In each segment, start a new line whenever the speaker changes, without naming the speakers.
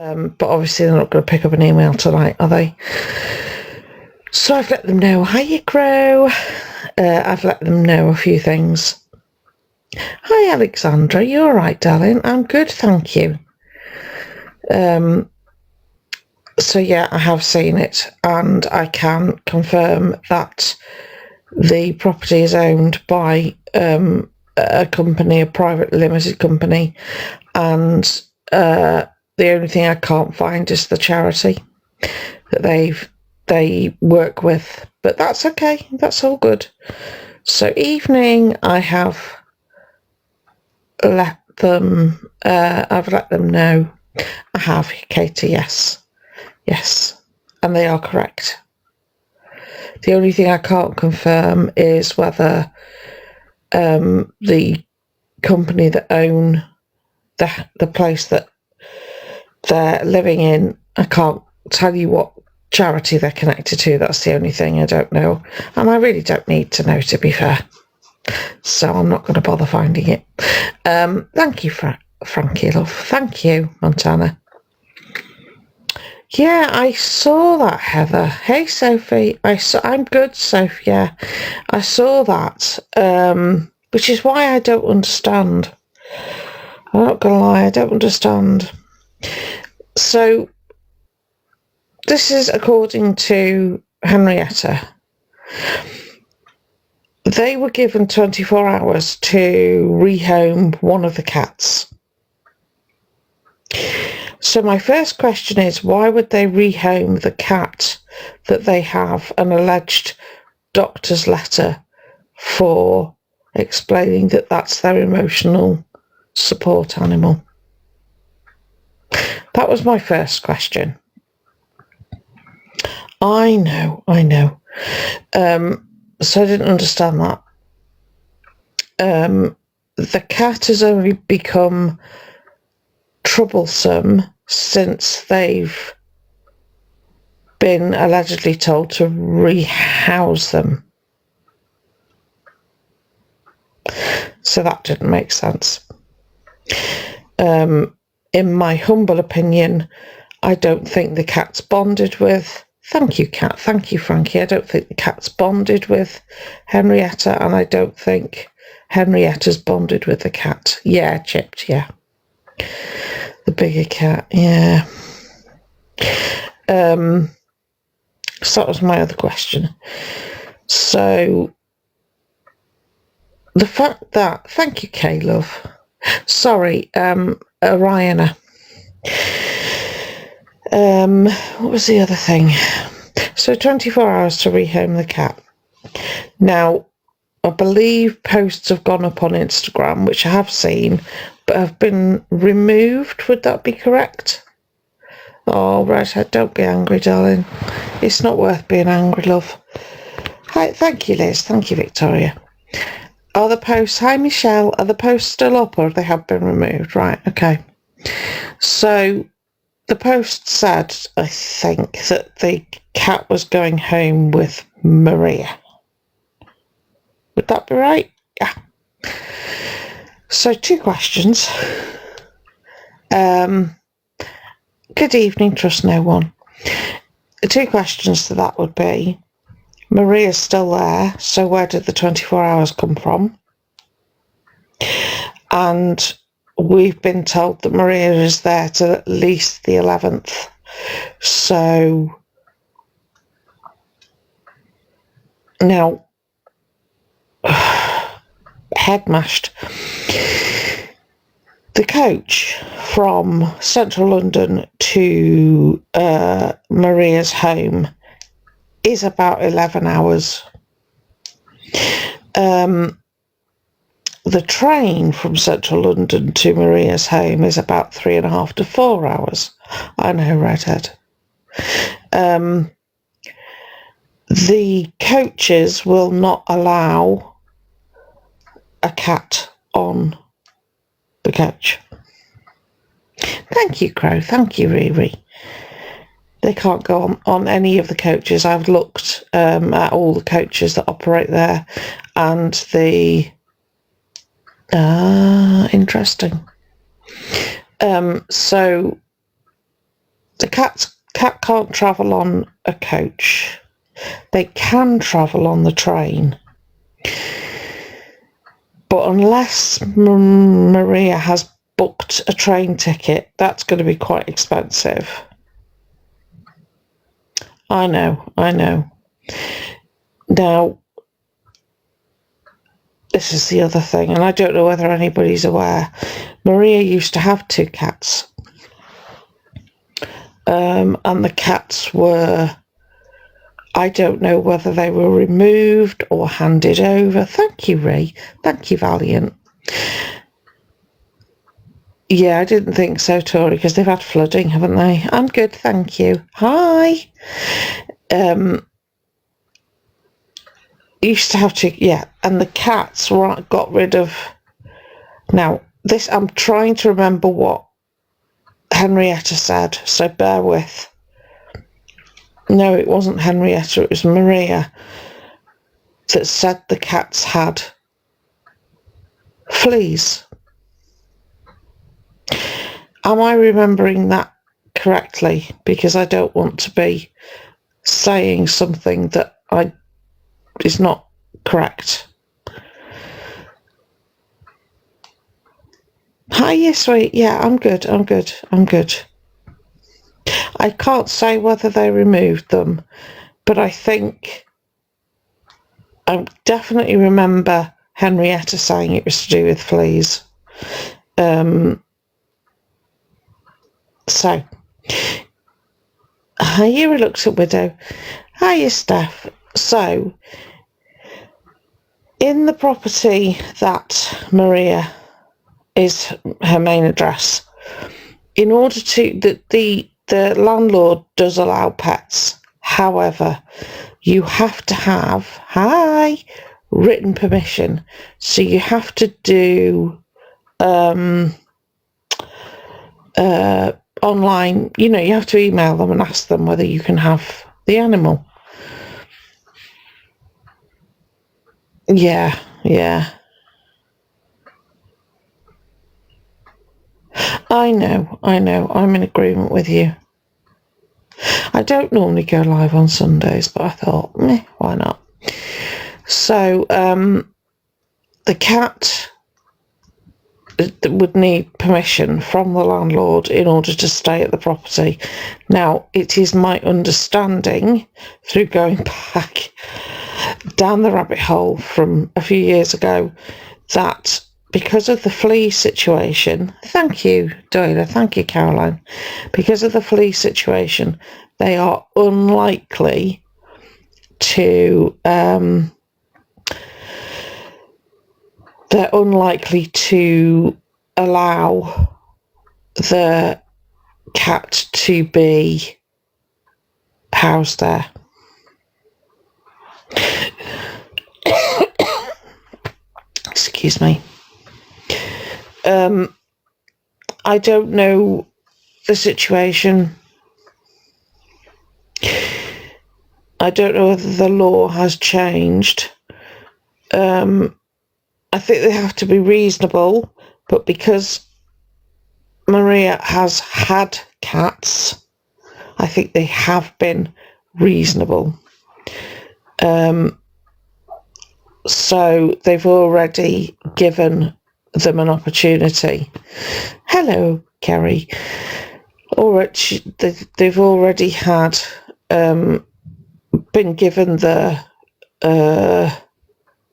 But obviously they're not going to pick up an email tonight, are they? So I've let them know. Hiya, Crow. I've let them know a few things. Hi, Alexandra. You all right, darling? I'm good, thank you. So yeah, I have seen it, and I can confirm that the property is owned by a company, a private limited company, and the only thing I can't find is the charity that they work with, but that's okay, that's all good. So evening, I have let them I've let them know. I have, Katie, yes, and they are correct. The only thing I can't confirm is whether the company that own the place that they're living in, I can't tell you what charity they're connected to. That's the only thing I don't know, and I really don't need to know, to be fair, so I'm not going to bother finding it. Thank you, Frankie, love. Thank you, Montana. Yeah, I saw that, Heather. Hey, Sophie. I'm good, Sophie. Yeah, I saw that, which is why I don't understand. I'm not going to lie, I don't understand. So, this is according to Henrietta. They were given 24 hours to rehome one of the cats. So my first question is, why would they rehome the cat that they have an alleged doctor's letter for explaining that that's their emotional support animal? That was my first question. I know. So I didn't understand that. The cat has only become troublesome since they've been allegedly told to rehouse them. So that didn't make sense. In my humble opinion, I don't think the cat's bonded with... Thank you, Cat. Thank you, Frankie. I don't think the cat's bonded with Henrietta, and I don't think Henrietta's bonded with the cat. Yeah, Chipped, yeah. The bigger cat, yeah. So that was my other question. So the fact that... Thank you, Kay, love. Sorry, Ryana. What was the other thing? So 24 hours to rehome the cat. Now, I believe posts have gone up on Instagram, which I have seen, but have been removed. Would that be correct? Oh, Redhead, don't be angry, darling. It's not worth being angry, love. Hi, thank you, Liz. Thank you, Victoria. Are the posts... Hi, Michelle. Are the posts still up, or they have been removed? Right, okay. So the post said, I think, that the cat was going home with Maria. Would that be right? Yeah. So 2 questions. Good evening, trust no one. 2 questions to that would be, Maria's still there, so where did the 24 hours come from? And we've been told that Maria is there till at least the 11th. So now, head mashed. The coach from central London to Maria's home is about 11 hours. The train from central London to Maria's home is about 3.5 to 4 hours. I know, Redhead. The coaches will not allow a cat on the coach. Thank you, Crow. Thank you, Riri. They can't go on any of the coaches. I've looked at all the coaches that operate there, and the... interesting. So The cat can't travel on a coach. They can travel on the train. But unless Maria has booked a train ticket, that's going to be quite expensive. I know. Now, this is the other thing, and I don't know whether anybody's aware. Maria used to have 2 cats. And the cats were, I don't know whether they were removed or handed over. Thank you, Ray. Thank you, Valiant. Yeah, I didn't think so, Tori, because they've had flooding, haven't they? I'm good, thank you. Hi. Used to have 2, yeah, and the cats got rid of. Now, this, I'm trying to remember what Henrietta said, so bear with. No, it wasn't Henrietta, it was Maria that said the cats had fleas. Am I remembering that correctly? Because I don't want to be saying something that is not correct. Hi, yes, sweet. Yeah, I'm good. I can't say whether they removed them, but I think I definitely remember Henrietta saying it was to do with fleas. So, hiya, reluctant widow. Hiya, Steph. So, in the property that Maria is her main address, in order to the landlord does allow pets. However, you have to have written permission. So you have to do online, you have to email them and ask them whether you can have the animal. Yeah. I know. I'm in agreement with you. I don't normally go live on Sundays, but I thought, why not? So, the cat would need permission from the landlord in order to stay at the property. Now, it is my understanding, through going back down the rabbit hole from a few years ago, that because of the flea situation, thank you, Doyle, thank you, Caroline, because of the flea situation, they are unlikely to allow the cat to be housed there. Excuse me. I don't know the situation. I don't know whether the law has changed. I think they have to be reasonable, but because Maria has had cats, I think they have been reasonable. So they've already given them an opportunity. Hello, Kerry. They've already had been given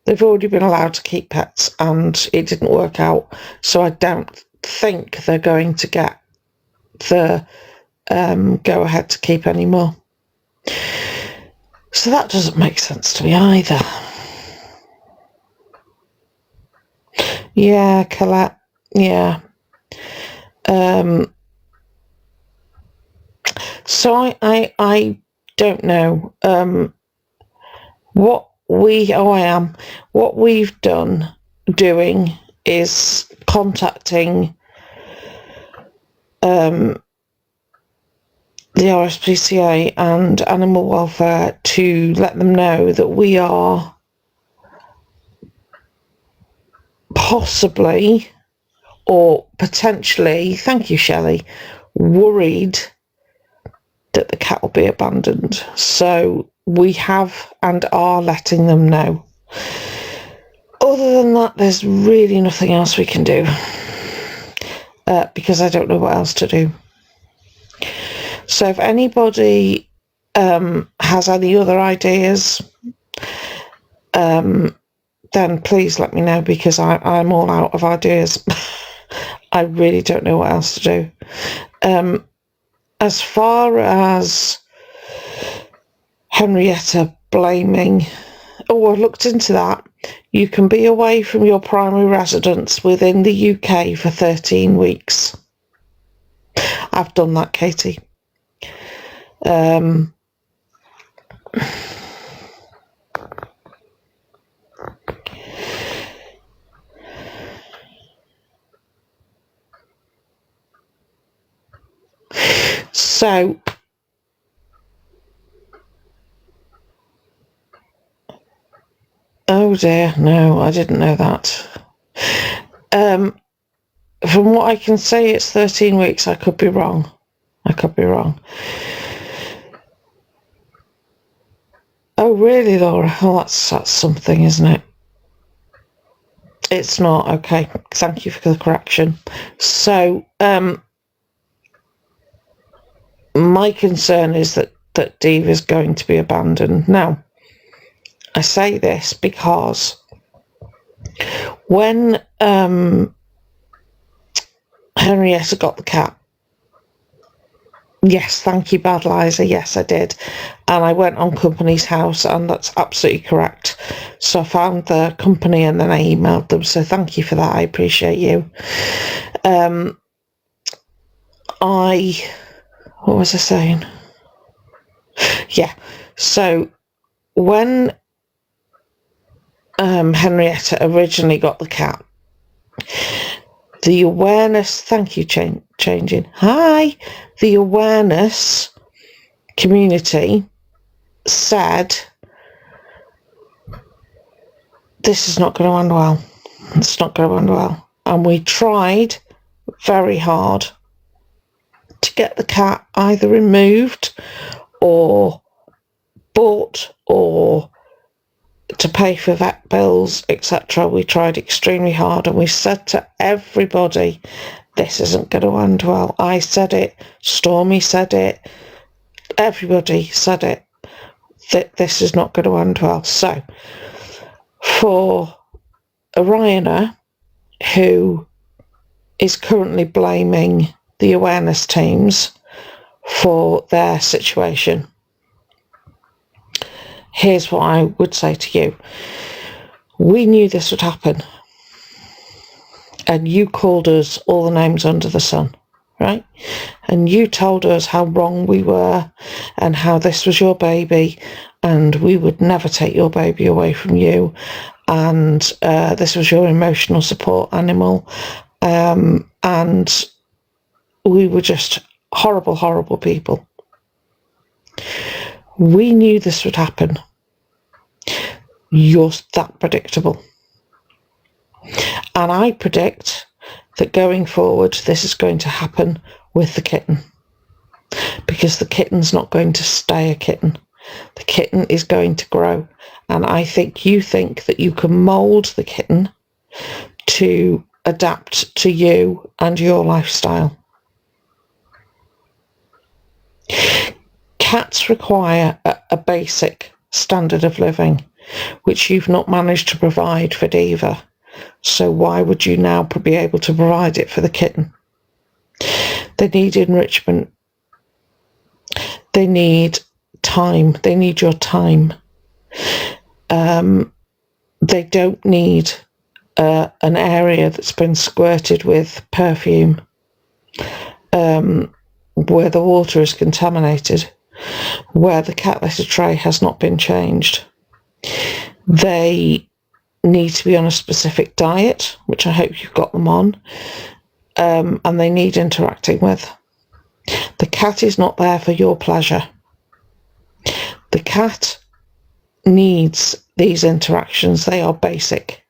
they've already been allowed to keep pets, and it didn't work out. So I don't think they're going to get the go ahead to keep any more. So that doesn't make sense to me either. Yeah, Colette. Yeah. So I don't know. What we've doing is contacting the RSPCA and Animal Welfare to let them know that we are possibly or potentially, thank you, Shelley, worried that the cat will be abandoned. So we have and are letting them know. Other than that, there's really nothing else we can do, because I don't know what else to do. So if anybody has any other ideas, then please let me know, because I'm all out of ideas. I really don't know what else to do. As far as Henrietta blaming, I looked into that. You can be away from your primary residence within the UK for 13 weeks. I've done that, Katie. So oh dear, no, I didn't know that. From what I can say, it's 13 weeks. I could be wrong. Oh, really, Laura? Oh, that's something, isn't it? It's not. Okay, thank you for the correction. So, my concern is that Diva is going to be abandoned. Now, I say this because when Henrietta got the cat, yes, thank you, Bad Liza, yes, I did. And I went on Company's house, and that's absolutely correct. So I found the company and then I emailed them. So thank you for that. I appreciate you. What was I saying? Yeah. So when Henrietta originally got the cat, the awareness, thank you, changing. Hi. The awareness community said, this is not going to end well. It's not going to end well. And we tried very hard to get the cat either removed or bought or to pay for vet bills, etc. We tried extremely hard, and we said to everybody, this isn't going to end well. I said it, Stormy said it, everybody said it, that this is not going to end well. So for Oriana, who is currently blaming the awareness teams for their situation, here's what I would say to you. We knew this would happen, and you called us all the names under the sun, right? And you told us how wrong we were and how this was your baby and we would never take your baby away from you, and this was your emotional support animal, and we were just horrible, horrible people. We knew this would happen. You're that predictable. And I predict that going forward, this is going to happen with the kitten, because the kitten's not going to stay a kitten. The kitten is going to grow. And I think you think that you can mould the kitten to adapt to you and your lifestyle. Cats require a basic standard of living, which you've not managed to provide for Diva. So why would you now be able to provide it for the kitten? They need enrichment. They need time. They need your time. They don't need an area that's been squirted with perfume, where the water is contaminated, where the cat litter tray has not been changed. They need to be on a specific diet, which I hope you've got them on, and they need interacting with. The cat is not there for your pleasure. The cat needs these interactions. They are basic,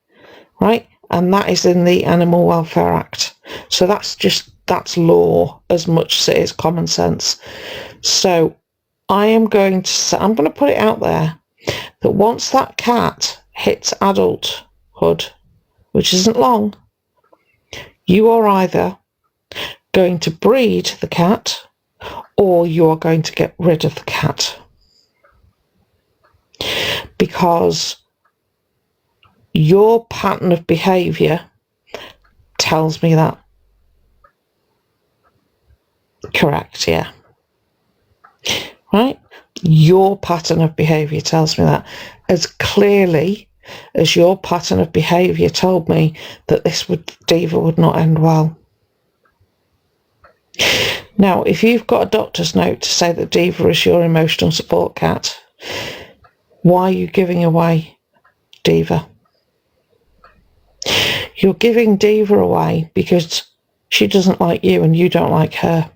right? And that is in the Animal Welfare Act. So that's that's law as much as it is common sense. So I'm going to put it out there that once that cat hits adulthood, which isn't long, you are either going to breed the cat or you are going to get rid of the cat. Because your pattern of behaviour tells me that. Correct, yeah. Right? Your pattern of behaviour tells me that. As clearly as your pattern of behaviour told me that Diva would not end well. Now, if you've got a doctor's note to say that Diva is your emotional support cat, why are you giving away Diva? You're giving Diva away because she doesn't like you and you don't like her.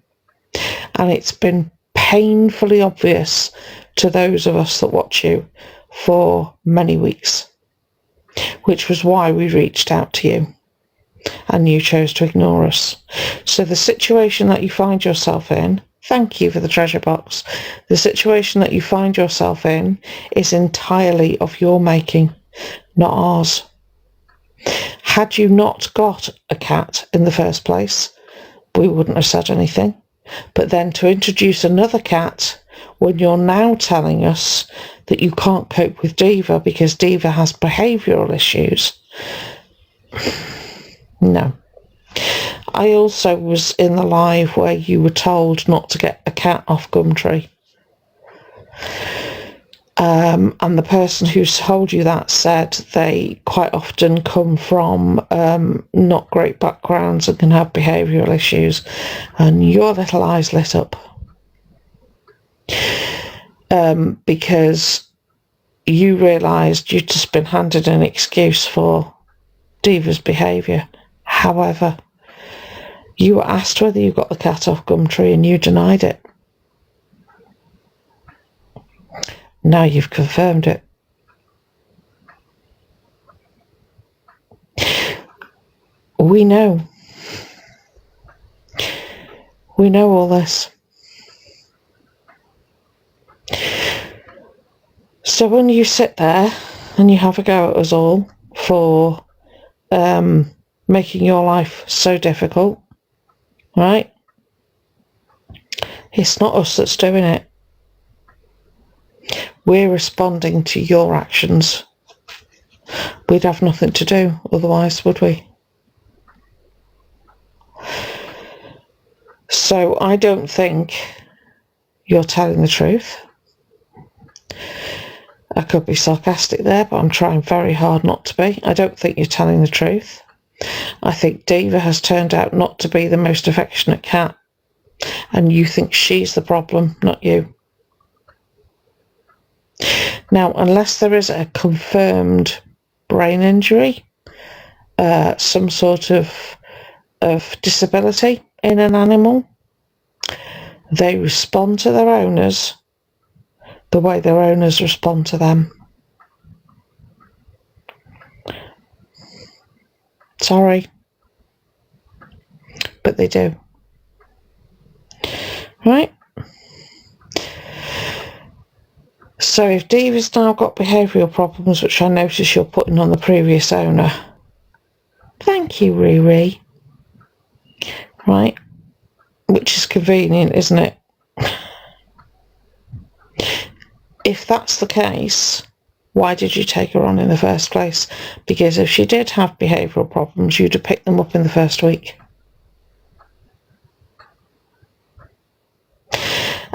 And it's been painfully obvious to those of us that watch you for many weeks, which was why we reached out to you and you chose to ignore us. So the situation that you find yourself in, thank you for the treasure box, the situation that you find yourself in is entirely of your making, not ours. Had you not got a cat in the first place, we wouldn't have said anything. But then to introduce another cat when you're now telling us that you can't cope with Diva because Diva has behavioural issues. No. I also was in the live where you were told not to get a cat off Gumtree. And the person who told you that said they quite often come from not great backgrounds and can have behavioural issues. And your little eyes lit up. Because you realised you'd just been handed an excuse for Diva's behaviour. However, you were asked whether you got the cat off Gumtree and you denied it. Now you've confirmed it. We know. We know all this. So when you sit there and you have a go at us all for making your life so difficult, right? It's not us that's doing it. We're responding to your actions. We'd have nothing to do otherwise, would we? So I don't think you're telling the truth. I could be sarcastic there, but I'm trying very hard not to be. I don't think you're telling the truth. I think Diva has turned out not to be the most affectionate cat, and you think she's the problem, not you. Now, unless there is a confirmed brain injury, some sort of disability in an animal, they respond to their owners the way their owners respond to them. Sorry, but they do. Right? So if Diva's now got behavioural problems, which I notice you're putting on the previous owner, thank you, Riri. Right? Which is convenient, isn't it? If that's the case, why did you take her on in the first place? Because if she did have behavioural problems, you'd have picked them up in the first week.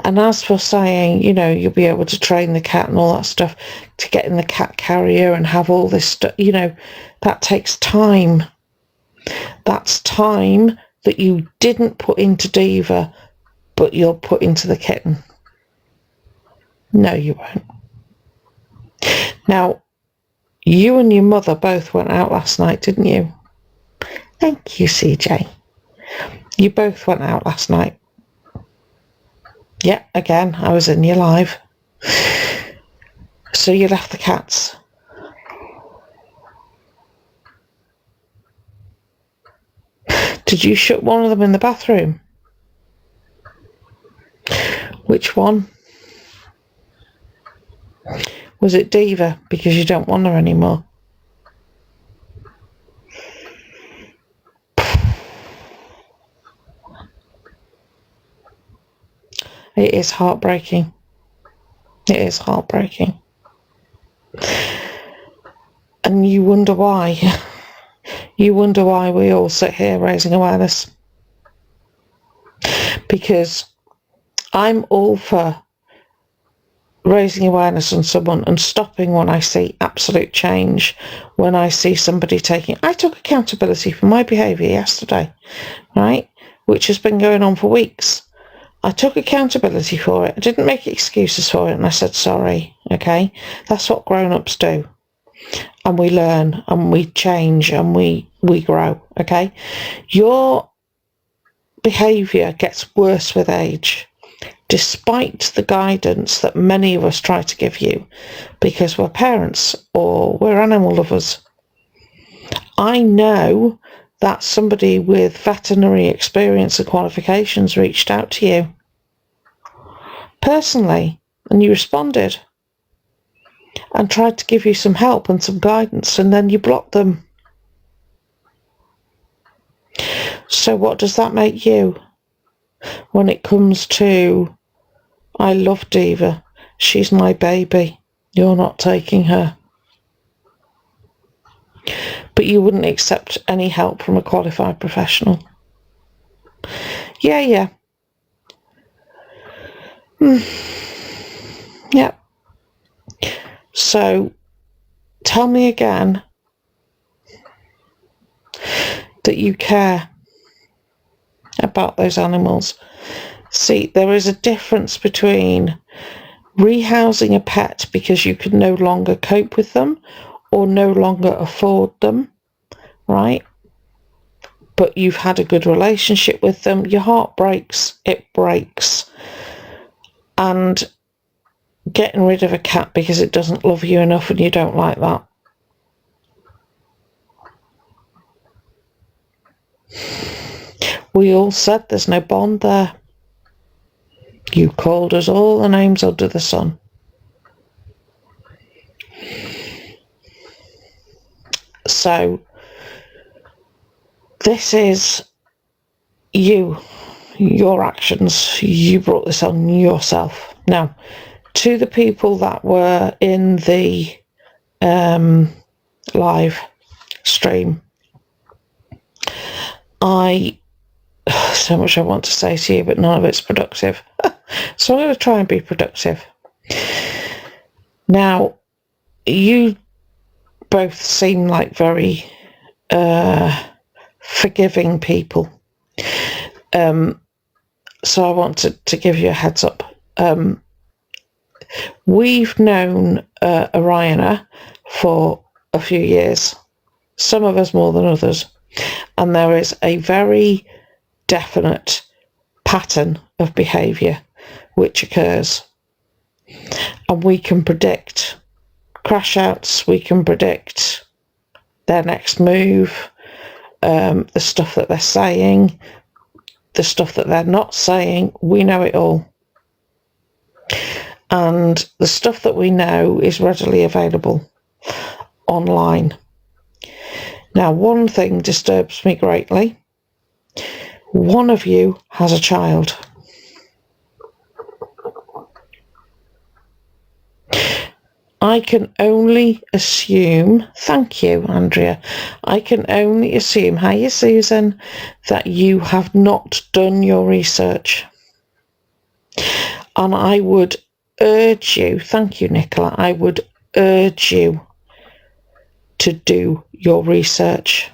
And as for saying, you know, you'll be able to train the cat and all that stuff to get in the cat carrier and have all this stuff, you know, that takes time. That's time that you didn't put into Diva, but you'll put into the kitten. No, you won't. Now, you and your mother both went out last night, didn't you? Thank you, CJ. You both went out last night. Yeah, again, I was in your live. So you left the cats. Did you shut one of them in the bathroom? Which one? Was it Diva because you don't want her anymore? It is heartbreaking. It is heartbreaking. And you wonder why. You wonder why we all sit here raising awareness. Because I'm all for raising awareness on someone and stopping when I see absolute change, when I see somebody taking... I took accountability for my behaviour yesterday, right, which has been going on for weeks. I took accountability for it. I didn't make excuses for it, and I said sorry, okay? That's what grown-ups do. And we learn, and we change, and we grow, okay? Your behaviour gets worse with age, despite the guidance that many of us try to give you, because we're parents or we're animal lovers. I know that somebody with veterinary experience and qualifications reached out to you personally, and you responded and tried to give you some help and some guidance, and then you blocked them. So what does that make you when it comes to, I love Diva, she's my baby, you're not taking her? But you wouldn't accept any help from a qualified professional. Yeah. Yeah. So tell me again that you care about those animals. See, there is a difference between rehousing a pet because you can no longer cope with them or no longer afford them, right? But you've had a good relationship with them. Your heart breaks, it breaks. And getting rid of a cat because it doesn't love you enough and you don't like that. We all said there's no bond there. You called us all the names under the sun. So this is you, your actions. You brought this on yourself. Now, to the people that were in the live stream, so much I want to say to you, but none of it's productive. So I'm going to try and be productive. Now, you both seem like very forgiving people. So I want to give you a heads up. We've known Oriana for a few years, some of us more than others, and there is a very definite pattern of behaviour which occurs, and we can predict crash outs, we can predict their next move, the stuff that they're saying, the stuff that they're not saying. We know it all, and the stuff that we know is readily available online. Now, one thing disturbs me greatly. One of you has a child. I can only assume, thank you, Andrea, I can only assume, hiya Susan, that you have not done your research. And I would urge you, thank you, Nicola, I would urge you to do your research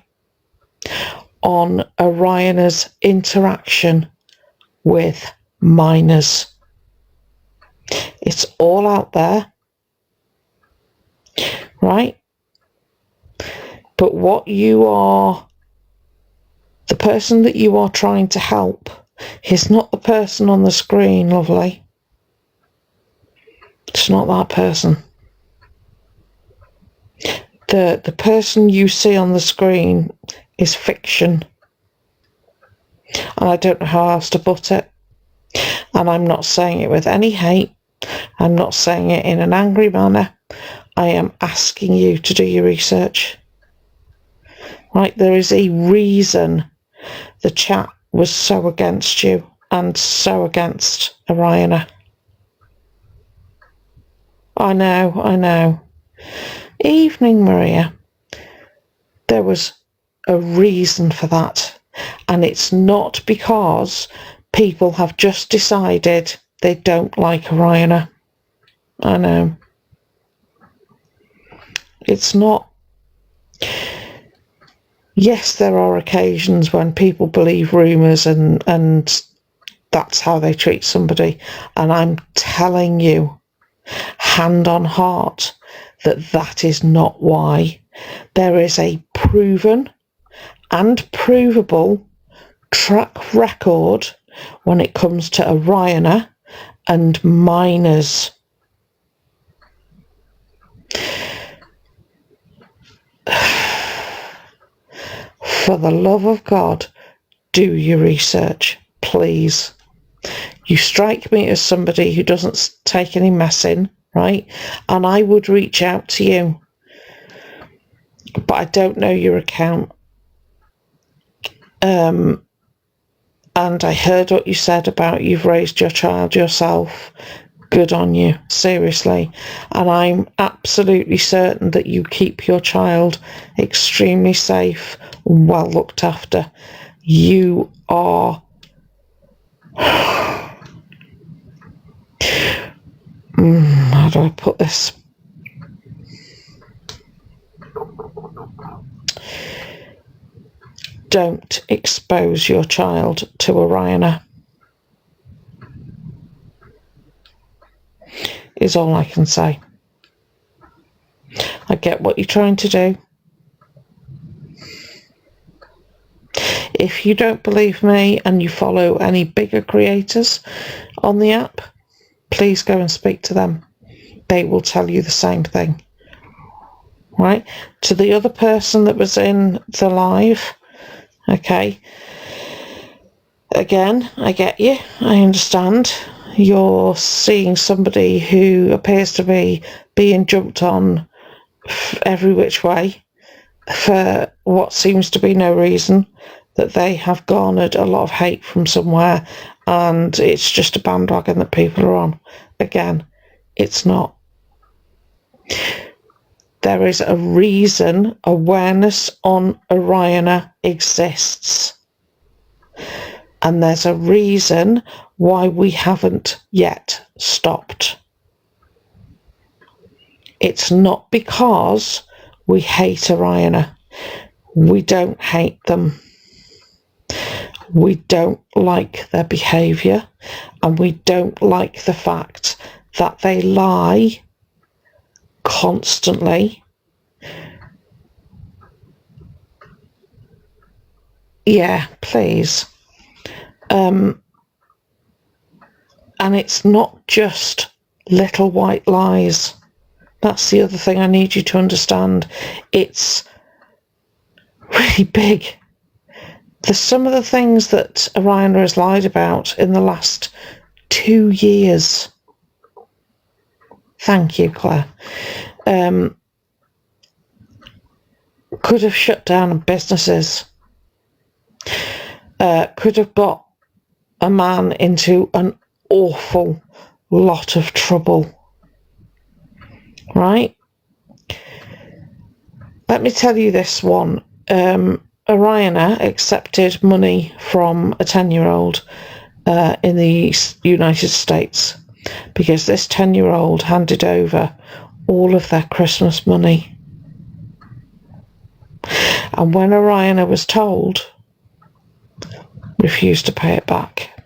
on Oriana's interaction with minors. It's all out there, right? But what you are, the person that you are trying to help is not the person on the screen, lovely. It's not that person. The person you see on the screen is fiction. And I don't know how else to put it. And I'm not saying it with any hate. I'm not saying it in an angry manner. I am asking you to do your research. Right, there is a reason the chat was so against you and so against Oriana. I know. Evening, Maria. There was a reason for that. And it's not because people have just decided they don't like Oriana. I know. It's not. Yes, there are occasions when people believe rumours and that's how they treat somebody. And I'm telling you, hand on heart, that is not why. There is a proven and provable track record when it comes to Oriana and minors. For the love of God, do your research, please. You strike me as somebody who doesn't take any messing, right? And I would reach out to you. But I don't know your account. And I heard what you said about you've raised your child yourself. Good on you, seriously. And I'm absolutely certain that you keep your child extremely safe and well looked after. You are... how do I put this? Don't expose your child to Oriana, is all I can say. I get what you're trying to do. If you don't believe me and you follow any bigger creators on the app, please go and speak to them. They will tell you the same thing. Right? To the other person that was in the live, okay, again, I get you. I understand. You're seeing somebody who appears to be being jumped on every which way for what seems to be no reason, that they have garnered a lot of hate from somewhere and it's just a bandwagon that people are on. Again, it's not. There is a reason awareness on Oriana exists. And there's a reason why we haven't yet stopped. It's not because we hate Oriana. We don't hate them. We don't like their behaviour, and we don't like the fact that they lie constantly. Yeah, please. And it's not just little white lies. That's the other thing I need you to understand. It's really big. There's some of the things that Oriana has lied about in the last 2 years. Thank you, Claire. Could have shut down businesses. Could have got a man into an awful lot of trouble. Right? Let me tell you this one. Oriana accepted money from a 10-year-old in the United States because this 10-year-old handed over all of their Christmas money. And when Oriana was told, refused to pay it back.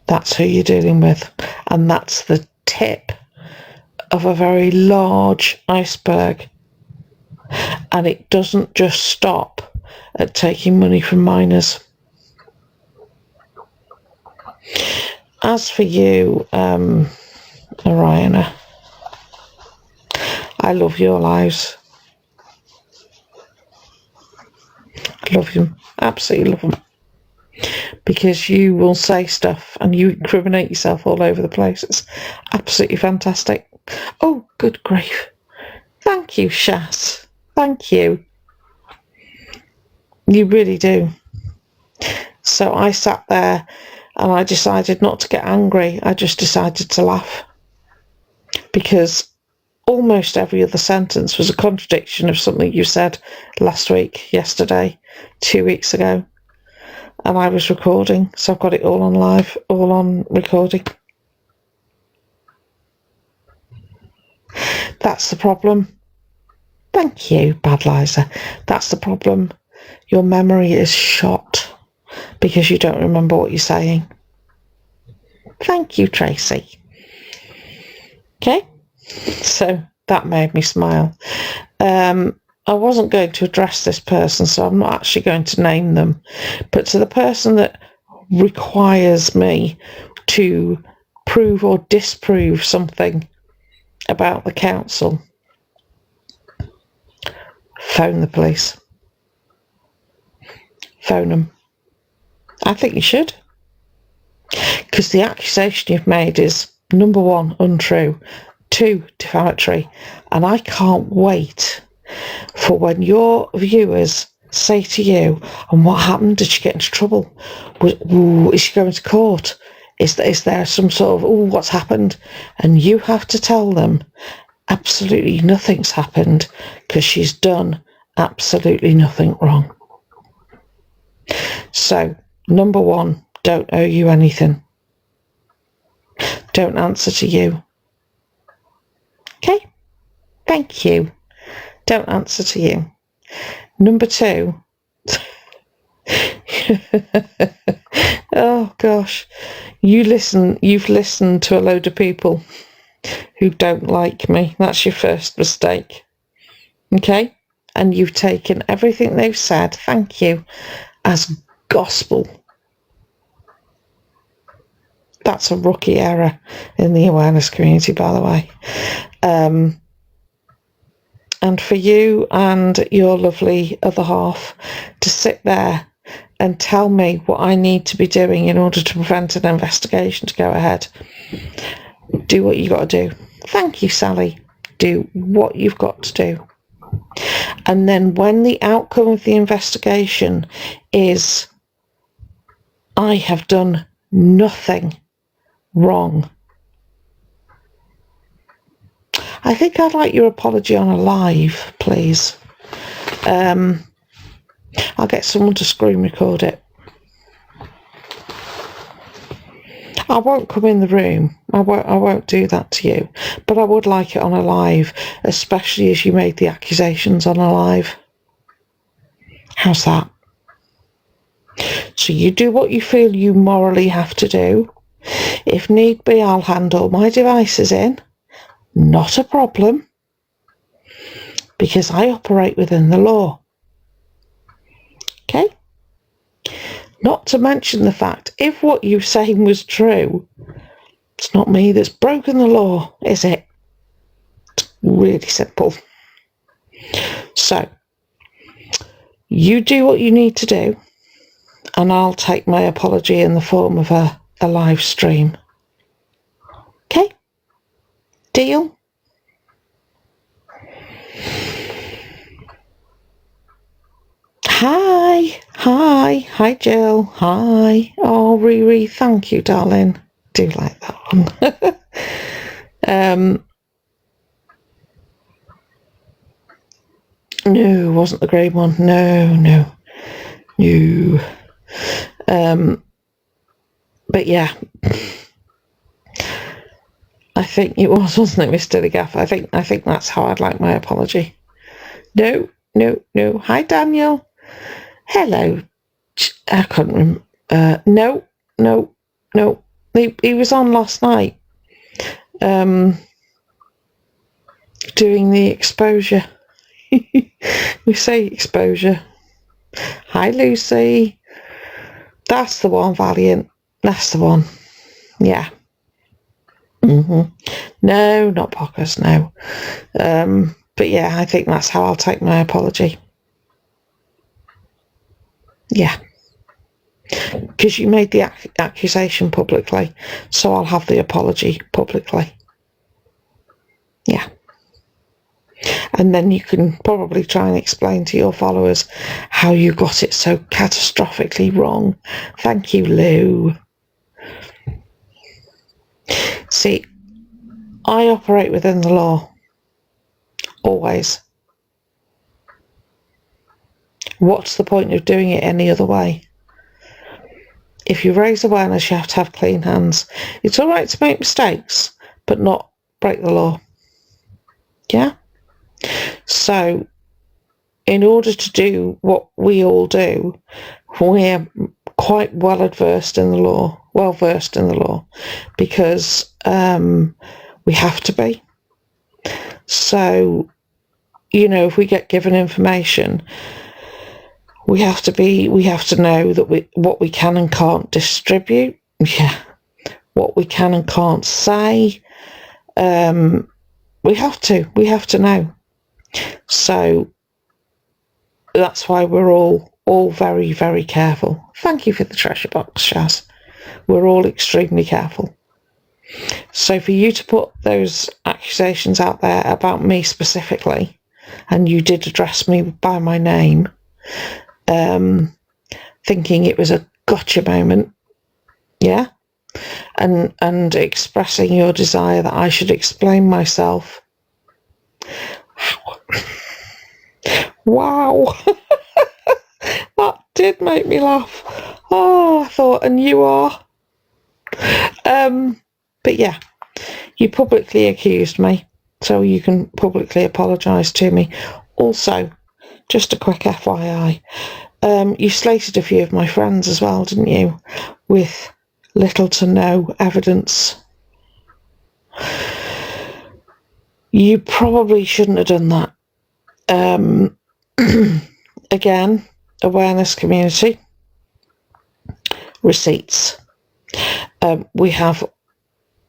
That's who you're dealing with. And that's the tip of a very large iceberg. And it doesn't just stop at taking money from minors. As for you, Oriana, I love your lives. Love them. Absolutely love them. Because you will say stuff and you incriminate yourself all over the place. It's absolutely fantastic. Oh, good grief. Thank you, Shas. Thank you. You really do. So I sat there and I decided not to get angry. I just decided to laugh. Because almost every other sentence was a contradiction of something you said last week, yesterday, 2 weeks ago. And I was recording, so I've got it all on live, all on recording. That's the problem. Thank you, Bad Liza. That's the problem. Your memory is shot because you don't remember what you're saying. Thank you, Tracy. Okay? So that made me smile. I wasn't going to address this person, so I'm not actually going to name them. But to the person that requires me to prove or disprove something about the council, phone the police. Phone them. I think you should. Because the accusation you've made is, number one, untrue, two, defamatory, and I can't wait for when your viewers say to you, and what happened? Did she get into trouble? Is she going to court? Is there some sort of, what's happened? And you have to tell them absolutely nothing's happened because she's done absolutely nothing wrong. So, number one, don't owe you anything. Don't answer to you. Okay? Thank you. Don't answer to you. Number two. Oh gosh. You've listened to a load of people who don't like me. That's your first mistake. Okay? And you've taken everything they've said, thank you, as gospel. That's a rookie error in the awareness community, by the way. And for you and your lovely other half to sit there and tell me what I need to be doing in order to prevent an investigation to go ahead. Do what you got to do. Thank you, Sally. Do what you've got to do. And then when the outcome of the investigation is, I have done nothing wrong, I think I'd like your apology on a live, please. I'll get someone to screen record it. I won't come in the room. I won't do that to you. But I would like it on a live, especially as you made the accusations on a live. How's that? So you do what you feel you morally have to do. If need be, I'll hand all my devices in. Not a problem. Because I operate within the law. Okay? Not to mention the fact, if what you're saying was true, it's not me that's broken the law, is it? It's really simple. So, you do what you need to do, and I'll take my apology in the form of a live stream. Okay? Deal? Hi Jill, hi. Oh, Riri, thank you, darling. Do like that one. No, wasn't the grey one. No. But yeah, I think it was, wasn't it, Mr. Gaff? I think that's how I'd like my apology. No. Hi, Daniel. Hello. I couldn't remember. No. He was on last night. Doing the exposure. We say exposure. Hi, Lucy. That's the one, Valiant. That's the one. Yeah. No, not Pockers, no. But yeah, I think that's how I'll take my apology. Yeah. Because you made the accusation publicly, so I'll have the apology publicly. Yeah. And then you can probably try and explain to your followers how you got it so catastrophically wrong. Thank you, Lou. See, I operate within the law. Always. What's the point of doing it any other way? If you raise awareness, you have to have clean hands. It's all right to make mistakes, but not break the law. Yeah? So, in order to do what we all do, we're quite well versed in the law, because we have to be. So, if we get given information, we have to know that what we can and can't distribute, what we can and can't say. We have to know. So that's why we're all very, very careful. Thank you for the treasure box, Shaz. We're all extremely careful. So for you to put those accusations out there about me specifically, and you did address me by my name, thinking it was a gotcha moment, yeah, and expressing your desire that I should explain myself. Wow. That did make me laugh. Oh, I thought, and you are. But yeah, you publicly accused me, so you can publicly apologise to me. Also, just a quick FYI, you slated a few of my friends as well, didn't you? With little to no evidence. You probably shouldn't have done that. Again, awareness community, receipts. We have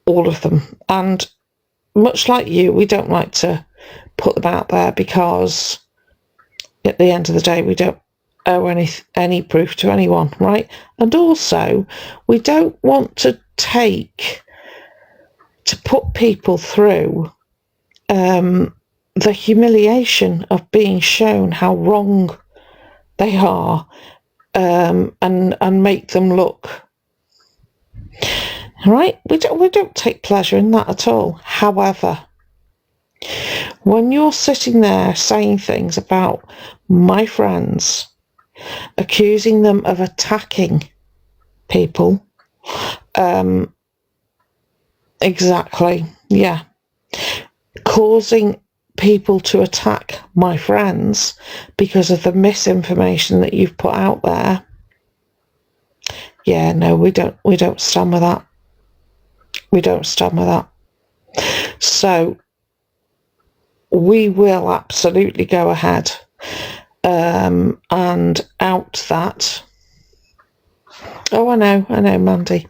all of them, and much like you, we don't like to put them out there because at the end of the day we don't owe any proof to anyone, right? And also we don't want to put people through the humiliation of being shown how wrong they are, and make them look right. We don't take pleasure in that at all. However, when you're sitting there saying things about my friends, accusing them of attacking people, exactly, yeah, causing people to attack my friends because of the misinformation that you've put out there, yeah, no, we don't stand with that. We don't stand with that. So we will absolutely go ahead and out that. Oh, I know, Mandy.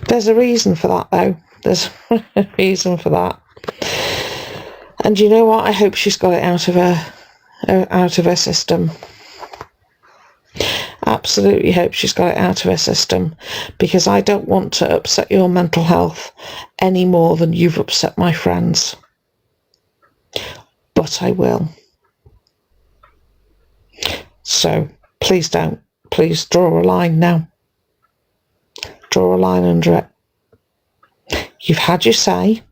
There's a reason for that, though. There's a reason for that. And you know what? I hope she's got it out of her system. Absolutely hope she's got it out of her system, because I don't want to upset your mental health any more than you've upset my friends. But I will. So please don't. Please draw a line now. Draw a line under it. You've had your say.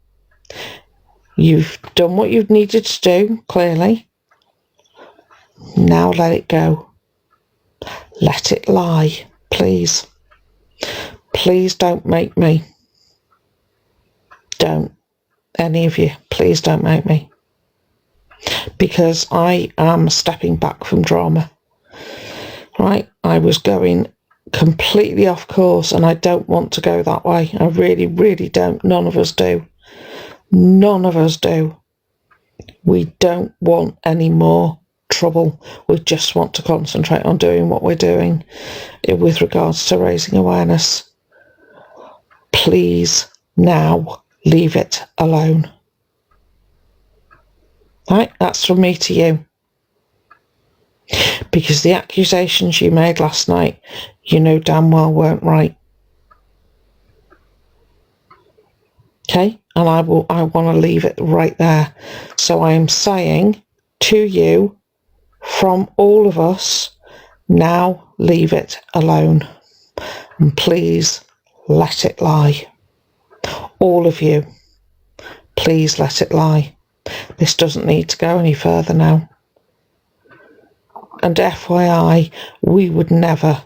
You've done what you've needed to do, clearly. Now let it go. Let it lie, please. Please don't make me. Don't. Any of you, please don't make me. Because I am stepping back from drama. Right? I was going completely off course, and I don't want to go that way. I really, really don't. None of us do. None of us do. We don't want any more trouble. We just want to concentrate on doing what we're doing with regards to raising awareness. Please now leave it alone. Right, that's from me to you. because the accusations you made last night, you know damn well weren't right. Okay, and I want to leave it right there. So I am saying to you, from all of us, now leave it alone. And please let it lie. All of you, please let it lie. This doesn't need to go any further now. And FYI, we would never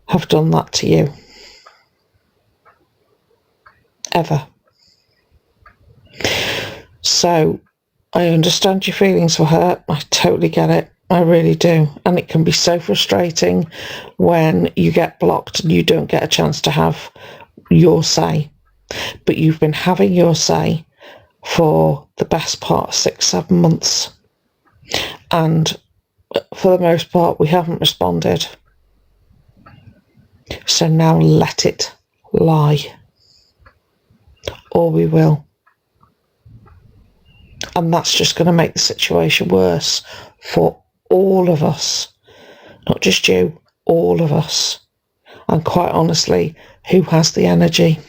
have done that to you. Ever. So, I understand your feelings for her. I totally get it. I really do. And it can be so frustrating when you get blocked and you don't get a chance to have your say. But you've been having your say for the best part of 6-7 months. And for the most part, we haven't responded. So now let it lie. Or we will. And that's just going to make the situation worse for all of us. Not just you, all of us. And quite honestly, who has the energy?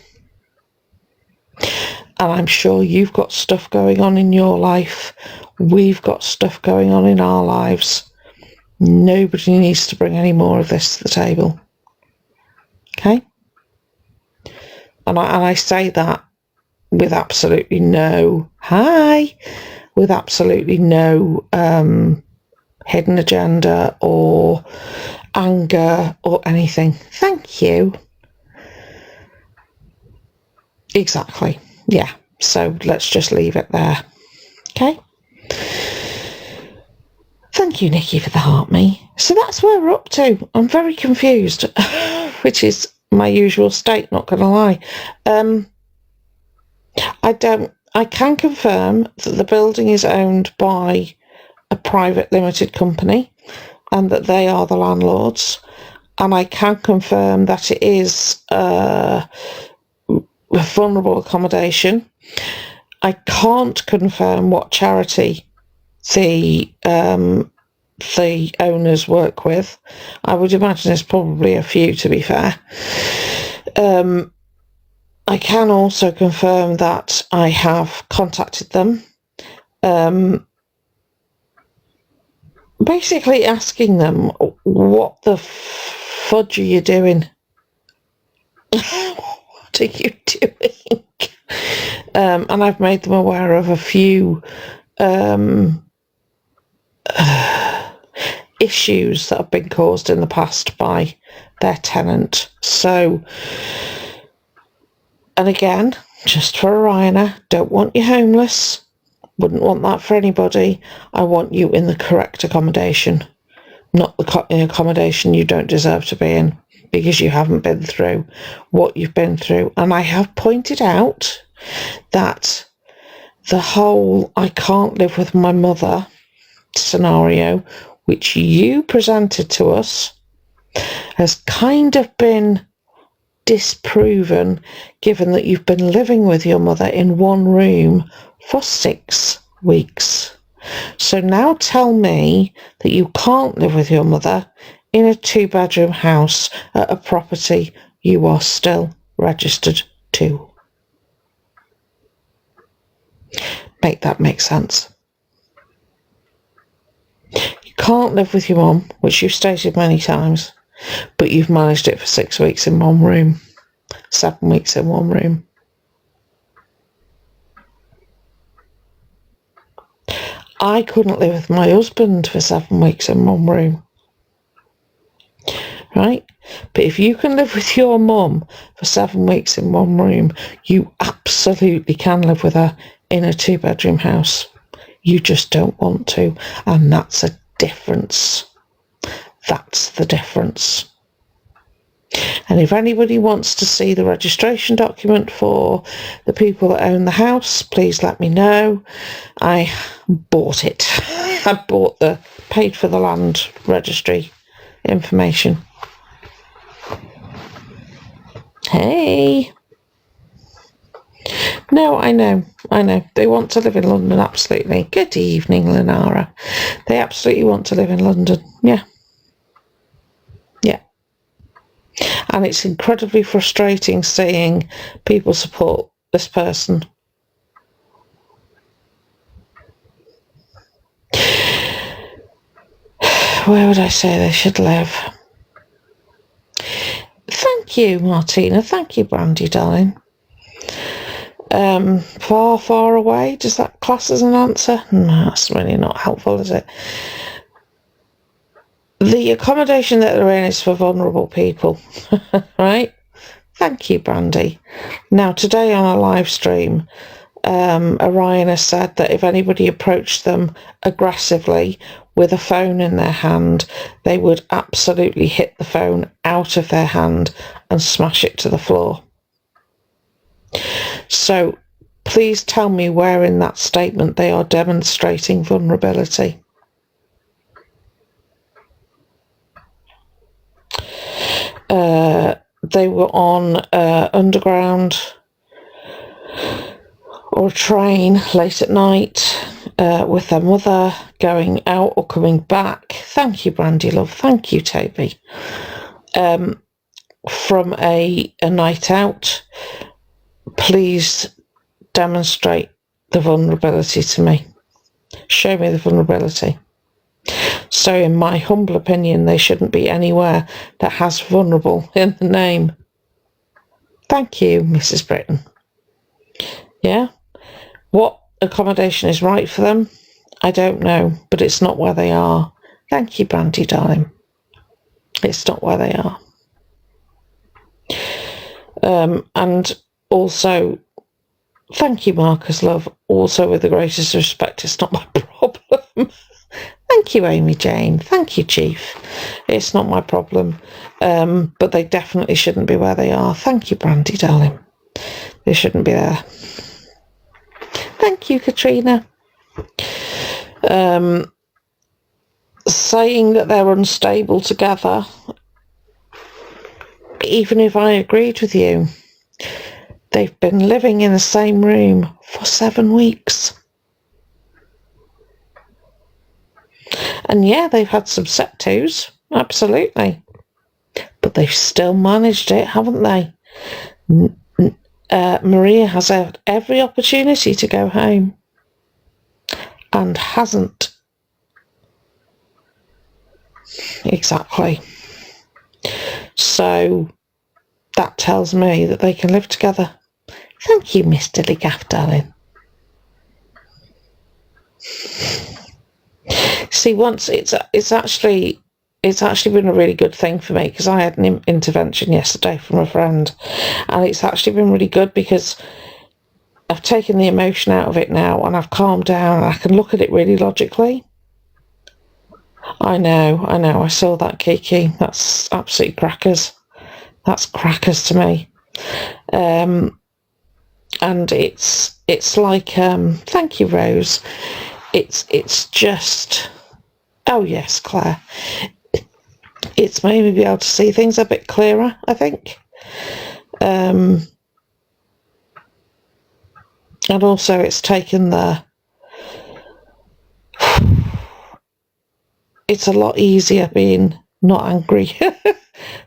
And I'm sure you've got stuff going on in your life. We've got stuff going on in our lives. Nobody needs to bring any more of this to the table. Okay? And I say that with absolutely no with absolutely no hidden agenda or anger or anything. Thank you. Exactly. Yeah. So let's just leave it there. Okay. Thank you, Nikki, for the heart me. So that's where we're up to. I'm very confused, which is my usual state, not going to lie. I can confirm that the building is owned by a private limited company and that they are the landlords. And I can confirm that it is vulnerable accommodation. I can't confirm what charity the owners work with. I would imagine there's probably a few, to be fair. I can also confirm that I have contacted them, basically asking them, what the fudge are you doing? What are you doing? And I've made them aware of a few issues that have been caused in the past by their tenant. So, and again, just for Oriana, don't want you homeless. Wouldn't want that for anybody. I want you in the correct accommodation, not the accommodation you don't deserve to be in, because you haven't been through what you've been through. And I have pointed out that the whole I can't live with my mother scenario, which you presented to us, has kind of been disproven, given that you've been living with your mother in one room for 6 weeks. So now tell me that you can't live with your mother in a 2-bedroom house at a property you are still registered to. Make that make sense. You can't live with your mum, which you've stated many times, but you've managed it for 6 weeks in one room, 7 weeks in one room. I couldn't live with my husband for 7 weeks in one room. Right? But if you can live with your mum for 7 weeks in one room, you absolutely can live with her in a 2-bedroom house. You just don't want to. And that's a difference. That's the difference. And if anybody wants to see the registration document for the people that own the house, please let me know. I bought it. I paid for the land registry information. Hey. No, I know. They want to live in London, absolutely. Good evening, Lenara. They absolutely want to live in London. Yeah. Yeah. And it's incredibly frustrating seeing people support this person. Where would I say they should live? Thank you, Martina. Thank you, Brandy, darling. Far, far away. Does that class as an answer? No, that's really not helpful, is it? The accommodation that they're in is for vulnerable people, right? Thank you, Brandy. Now, today on a live stream, Orion has said that if anybody approached them aggressively with a phone in their hand, they would absolutely hit the phone out of their hand and smash it to the floor. So please tell me where in that statement they are demonstrating vulnerability. They were on underground or a train late at night with their mother, going out or coming back. Thank you, Brandy love. Thank you, Toby. From a night out. Please demonstrate the vulnerability to me. Show me the vulnerability. So in my humble opinion, they shouldn't be anywhere that has vulnerable in the name. Thank you, Mrs. Britton. Yeah? What accommodation is right for them? I don't know, but it's not where they are. Thank you, Brandy, darling. It's not where they are. And also, thank you, Marcus, love. Also, with the greatest respect, it's not my problem. Thank you, Amy Jane. Thank you, Chief. It's not my problem. But they definitely shouldn't be where they are. Thank you, Brandy, darling. They shouldn't be there. Thank you, Katrina. Saying that they're unstable together, even if I agreed with you, they've been living in the same room for 7 weeks. And yeah, they've had some set-tos, absolutely. But they've still managed it, haven't they? Maria has had every opportunity to go home and hasn't. Exactly. So that tells me that they can live together. Thank you, Miss Dillygaff, darling. See, once it's actually been a really good thing for me, because I had an intervention yesterday from a friend, and it's actually been really good because I've taken the emotion out of it now and I've calmed down and I can look at it really logically. I know, I saw that, Kiki. That's absolutely crackers. That's crackers to me. And it's like, thank you, Rose. It's just, oh yes, Claire. It's made me be able to see things a bit clearer, I think. And also it's taken it's a lot easier being not angry.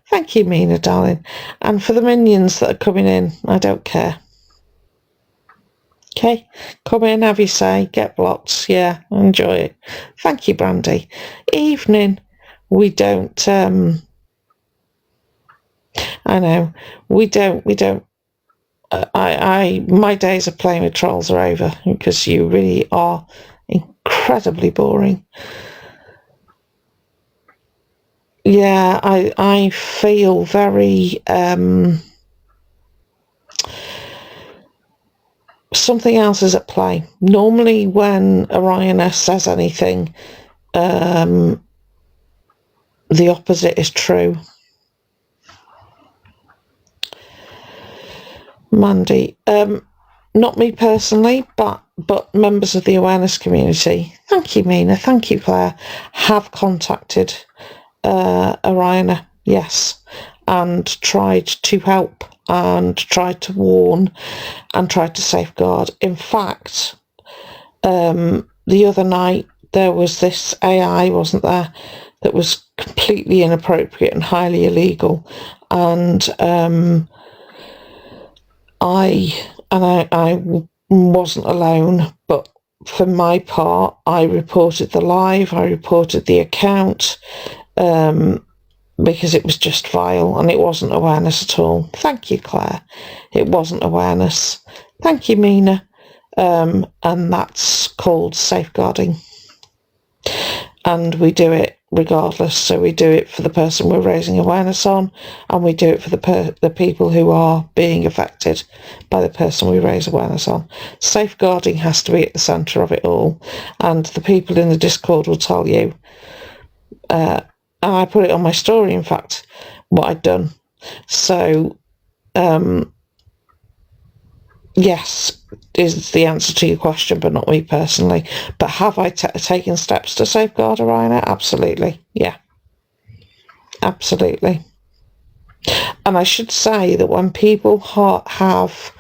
Thank you, Mina, darling. And for the minions that are coming in, I don't care. Okay, come in, have your say, get blocked. Yeah, enjoy it. Thank you, Brandy. Evening. We don't, I know, we don't, my days of playing with trolls are over, because you really are incredibly boring. Yeah, I feel very, something else is at play. Normally when Orion says anything, the opposite is true. Mandy, not me personally, but members of the awareness community, thank you, Mina, thank you, Claire, have contacted Orion, yes, and tried to help and tried to warn and tried to safeguard. In fact, the other night there was this AI, wasn't there, that was completely inappropriate and highly illegal, and I wasn't alone, but for my part, I reported the live, I reported the account, because it was just vile and it wasn't awareness at all. Thank you, Claire. It wasn't awareness. Thank you, Mina. And that's called safeguarding. And we do it regardless. So we do it for the person we're raising awareness on, and we do it for the people who are being affected by the person we raise awareness on. Safeguarding has to be at the centre of it all. And the people in the Discord will tell you, and I put it on my story, in fact, what I'd done. So, yes, is the answer to your question, but not me personally. But have I taken steps to safeguard Oriana? Absolutely. Yeah. Absolutely. And I should say that when people have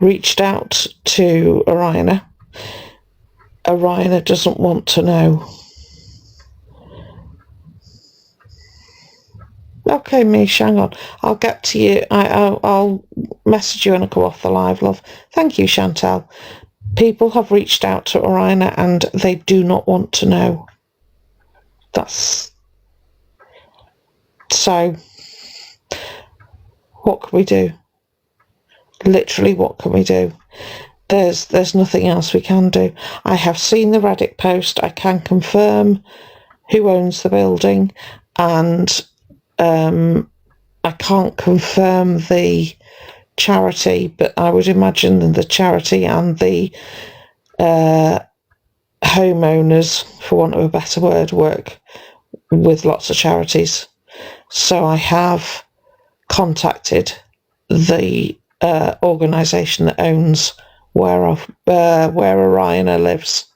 reached out to Oriana doesn't want to know. Okay, Mish, hang on. I'll get to you. I'll message you when I come off the live, love. Thank you, Chantal. People have reached out to Oriana and they do not want to know. That's... So, what can we do? Literally, what can we do? There's nothing else we can do. I have seen the Reddit post. I can confirm who owns the building, and I can't confirm the charity, but I would imagine that the charity and the homeowners, for want of a better word, work with lots of charities. So I have contacted the organisation that owns where Oriana lives.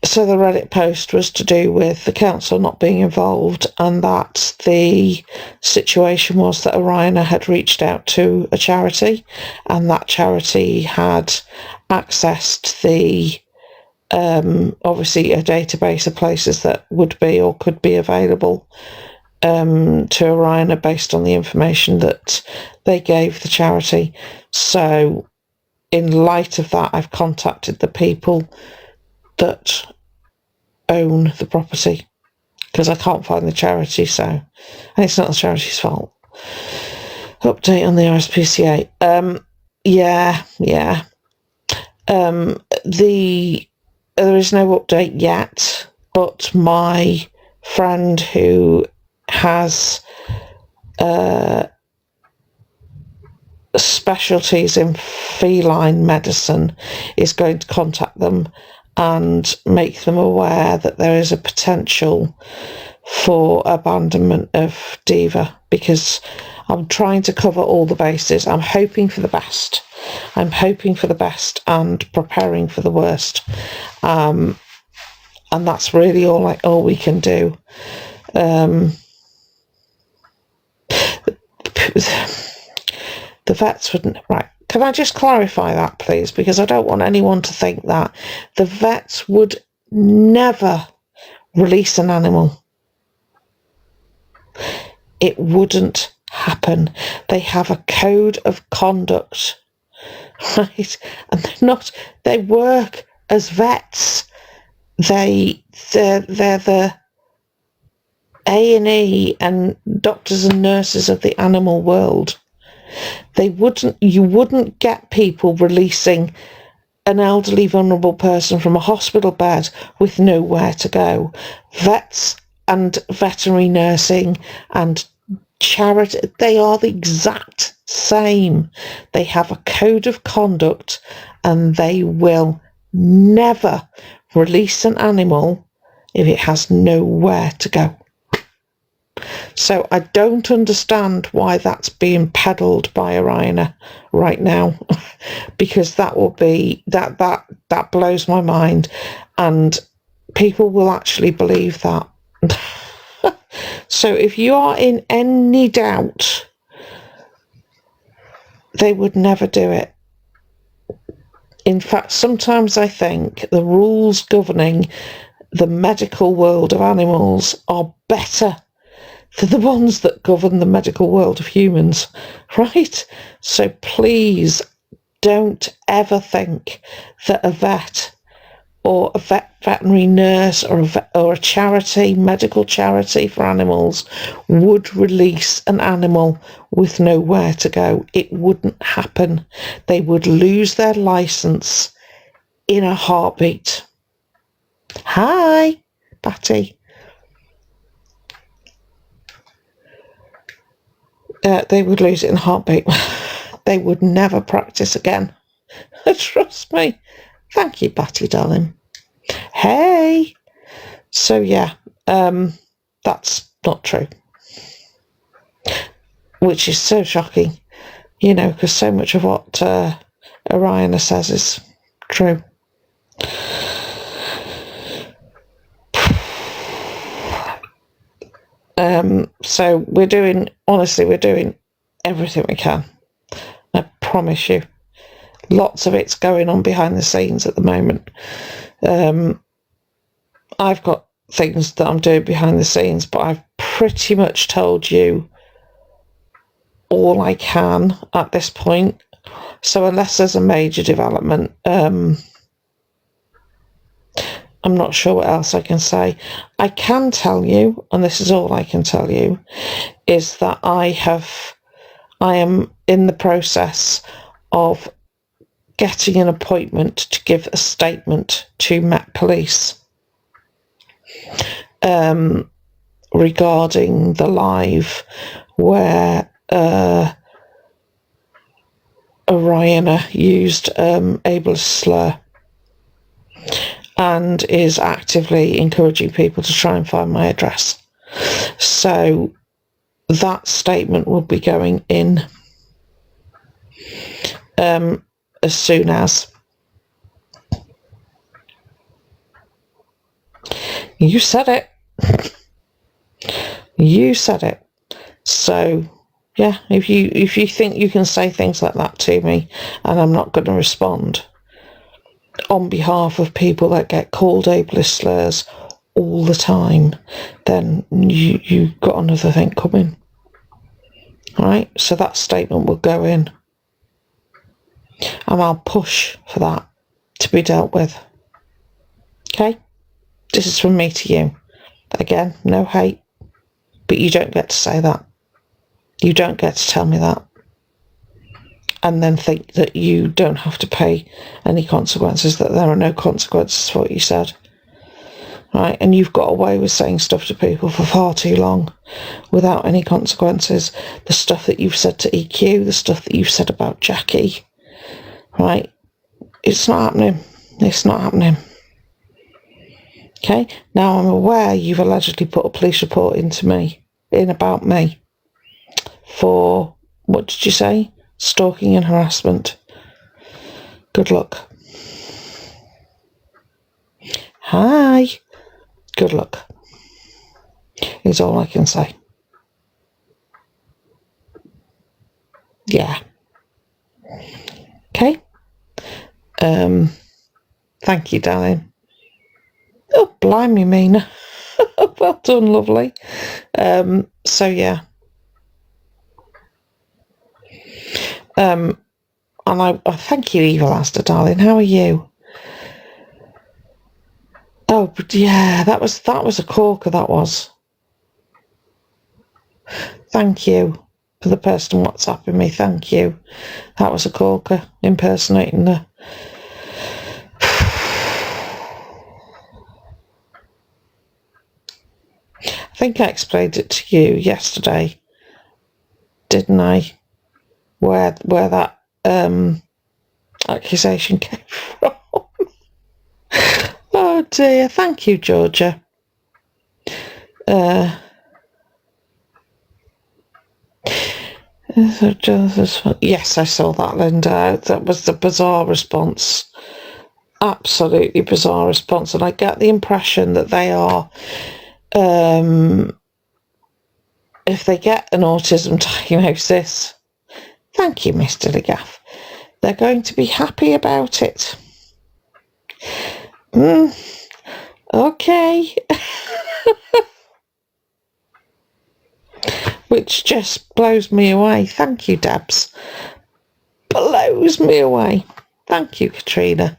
So the Reddit post was to do with the council not being involved, and that the situation was that Oriana had reached out to a charity, and that charity had accessed the obviously a database of places that would be or could be available to Oriana based on the information that they gave the charity. So in light of that, I've contacted the people that own the property, because I can't find the charity, so, and it's not the charity's fault. Update on the RSPCA. There is no update yet, but my friend who has specialties in feline medicine is going to contact them and make them aware that there is a potential for abandonment of Diva, because I'm trying to cover all the bases. I'm hoping for the best. I'm hoping for the best and preparing for the worst. And that's really all we can do. The vets wouldn't... Right. Can I just clarify that, please? Because I don't want anyone to think that. The vets would never release an animal. It wouldn't happen. They have a code of conduct, right? And they work as vets. They're the A&E and doctors and nurses of the animal world. You wouldn't get people releasing an elderly, vulnerable person from a hospital bed with nowhere to go. Vets and veterinary nursing and charity, they are the exact same. They have a code of conduct, and they will never release an animal if it has nowhere to go. So I don't understand why that's being peddled by Oriana right now, because that will be that blows my mind. And people will actually believe that. So if you are in any doubt, they would never do it. In fact, sometimes I think the rules governing the medical world of animals are better than the ones that govern the medical world of humans, right? So please don't ever think that a vet or a veterinary nurse or a charity, medical charity for animals, would release an animal with nowhere to go. It wouldn't happen. They would lose their license in a heartbeat. Hi, Batty. They would lose it in a heartbeat. They would never practice again. Trust me. Thank you, Batty, darling. Hey. So yeah, that's not true. Which is so shocking, because so much of what Oriana says is true. So we're doing everything we can. I promise you. Lots of it's going on behind the scenes at the moment. I've got things that I'm doing behind the scenes, but I've pretty much told you all I can at this point. So unless there's a major development, I'm not sure what else I can say. I can tell you, and this is all I can tell you, is that I am in the process of getting an appointment to give a statement to Met Police regarding the live where Oriana used ableist slur and is actively encouraging people to try and find my address. So that statement will be going in as soon as. You said it. You said it. So yeah, if you think you can say things like that to me and I'm not going to respond on behalf of people that get called ableist slurs all the time, then you've got another thing coming. Right? So that statement will go in. And I'll push for that to be dealt with. Okay? This is from me to you. Again, no hate. But you don't get to say that. You don't get to tell me that. And then think that you don't have to pay any consequences, that there are no consequences for what you said. Right? And you've got away with saying stuff to people for far too long without any consequences. The stuff that you've said to EQ, the stuff that you've said about Jackie. Right? It's not happening. It's not happening. Okay? Now I'm aware you've allegedly put a police report in about me for, what did you say? Stalking and harassment. Good luck. Hi. Good luck. Is all I can say. Yeah. Okay. Thank you, darling. Oh, blimey, Mina. Well done, lovely. So yeah. And I thank you, Evil Aster, darling. How are you? Oh, but yeah, that was a corker, that was. Thank you for the person WhatsApping me. Thank you. That was a corker impersonating the. I think I explained it to you yesterday, didn't I? Where that accusation came from. Oh dear. Thank you, Georgia. Yes, I saw that, Linda. That was the bizarre response. absolutely bizarre response, and I get the impression that they are, if they get an autism diagnosis, thank you, Mr. DeGaff, they're going to be happy about it. Okay. Which just blows me away. Thank you, Debs. Blows me away. Thank you, Katrina.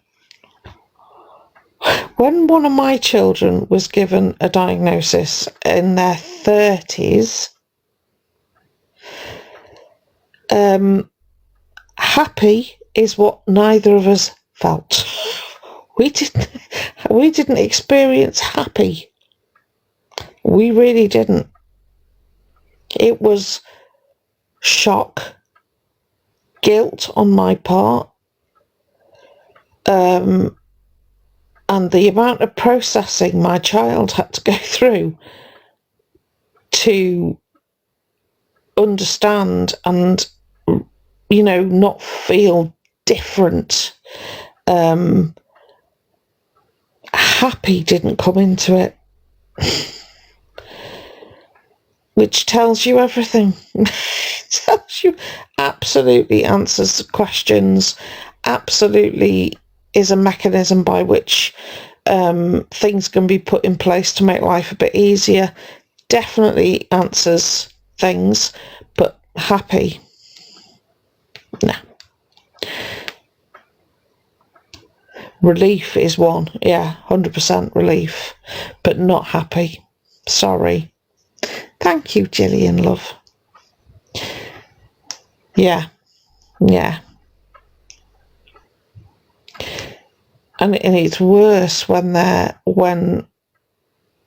When one of my children was given a diagnosis in their 30s, happy is what neither of us felt. We didn't experience happy. We really didn't. It was shock, guilt on my part, and the amount of processing my child had to go through to understand and, not feel different. Happy didn't come into it, which tells you everything. Tells you, absolutely answers the questions, absolutely is a mechanism by which things can be put in place to make life a bit easier, definitely answers things, but happy, no. Relief is one, 100% relief, but not happy. Sorry. Thank you, Gillian, love. Yeah. And it's worse when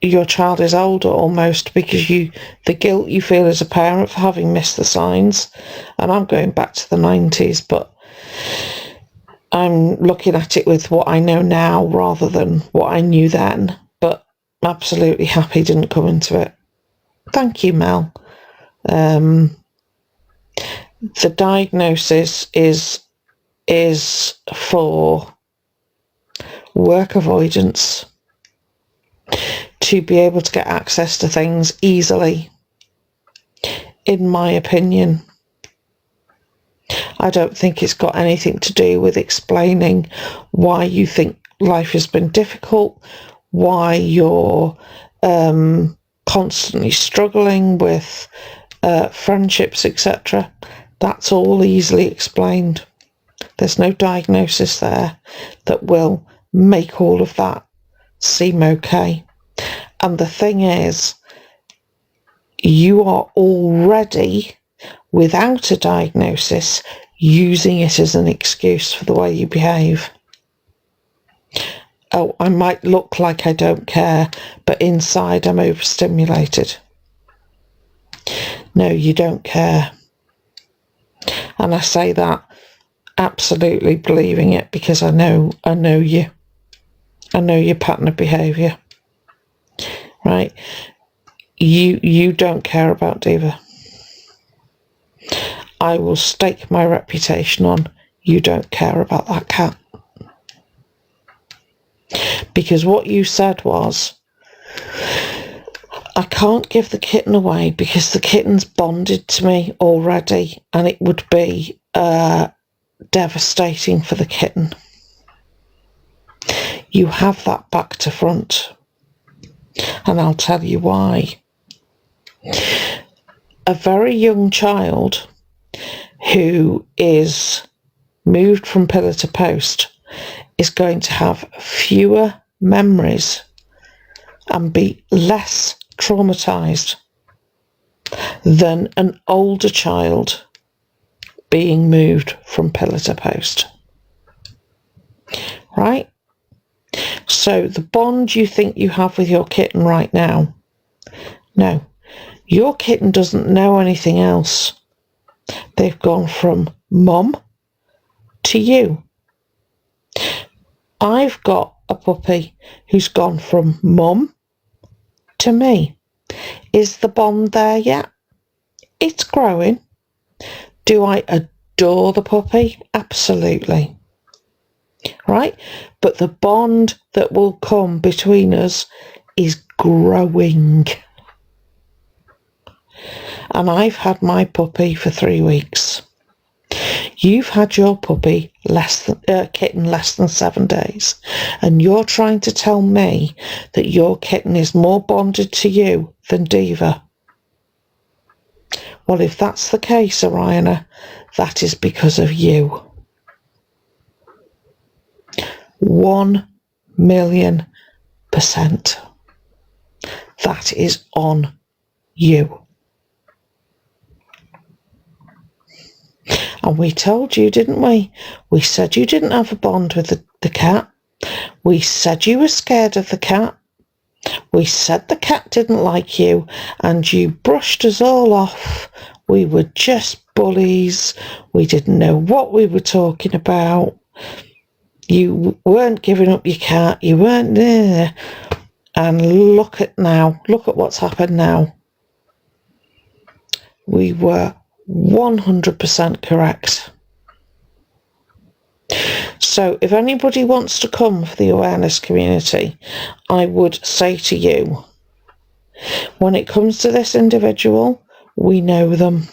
your child is older almost, because the guilt you feel as a parent for having missed the signs. And I'm going back to the 90s, but I'm looking at it with what I know now rather than what I knew then. But absolutely happy didn't come into it. Thank you, Mel. The diagnosis is for work avoidance, to be able to get access to things easily, in my opinion. I don't think it's got anything to do with explaining why you think life has been difficult, why you're constantly struggling with friendships, etc. That's all easily explained. There's no diagnosis there that will make all of that seem okay. And the thing is, you are already, without a diagnosis, using it as an excuse for the way you behave. Oh, I might look like I don't care, but inside I'm overstimulated. No, you don't care. And I say that absolutely believing it, because I know you. I know your pattern of behaviour. Right? You don't care about Diva. I will stake my reputation on you don't care about that cat. Because what you said was, I can't give the kitten away because the kitten's bonded to me already, and it would be devastating for the kitten. You have that back to front, and I'll tell you why. A very young child who is moved from pillar to post is going to have fewer memories and be less traumatized than an older child being moved from pillar to post. Right? So the bond you think you have with your kitten right now, no, your kitten doesn't know anything else. They've gone from mum to you. I've got a puppy who's gone from mum to me. Is the bond there yet? It's growing. Do I adore the puppy? Absolutely. right? But the bond that will come between us is growing. And I've had my puppy for 3 weeks. You've had your puppy kitten less than 7 days, and you're trying to tell me that your kitten is more bonded to you than Diva. Well, if that's the case, Oriana, that is because of you. 1,000,000%. That is on you. And we told you, didn't we? We said you didn't have a bond with the cat. We said you were scared of the cat. We said the cat didn't like you, and you brushed us all off. We were just bullies. We didn't know what we were talking about. You weren't giving up your cat. You weren't there. And look at now. Look at what's happened now. We were 100% correct. So if anybody wants to come for the awareness community, I would say to you, when it comes to this individual, we know them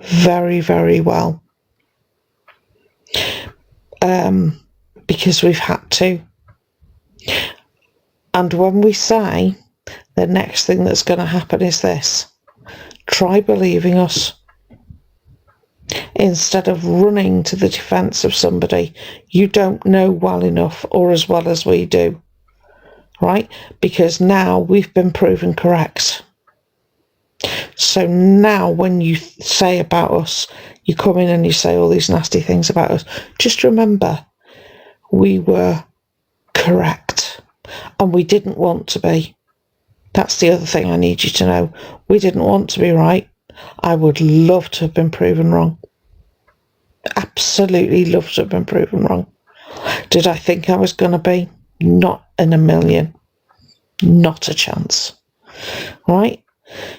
very, very well. Because we've had to. And when we say the next thing that's going to happen is this, try believing us. Instead of running to the defence of somebody you don't know well enough or as well as we do, right? Because now we've been proven correct. So now when you say about us, you come in and you say all these nasty things about us, just remember, we were correct and we didn't want to be. That's the other thing I need you to know. We didn't want to be right. I would love to have been proven wrong. Absolutely love to have been proven wrong. Did I think I was going to be? Not in a million. Not a chance. Right?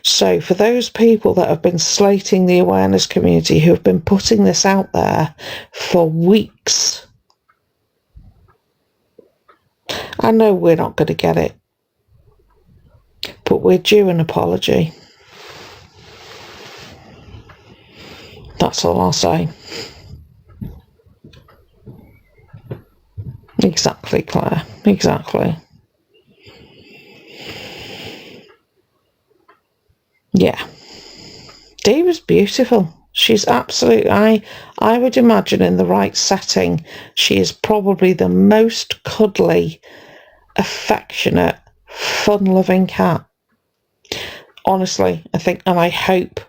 So for those people that have been slating the awareness community, who have been putting this out there for weeks, I know we're not going to get it, but we're due an apology. That's all I'll say. Exactly, Claire. Exactly. Yeah. Diva's beautiful. She's absolutely, I would imagine in the right setting, she is probably the most cuddly, affectionate, fun-loving cat. Honestly, I think, and I hope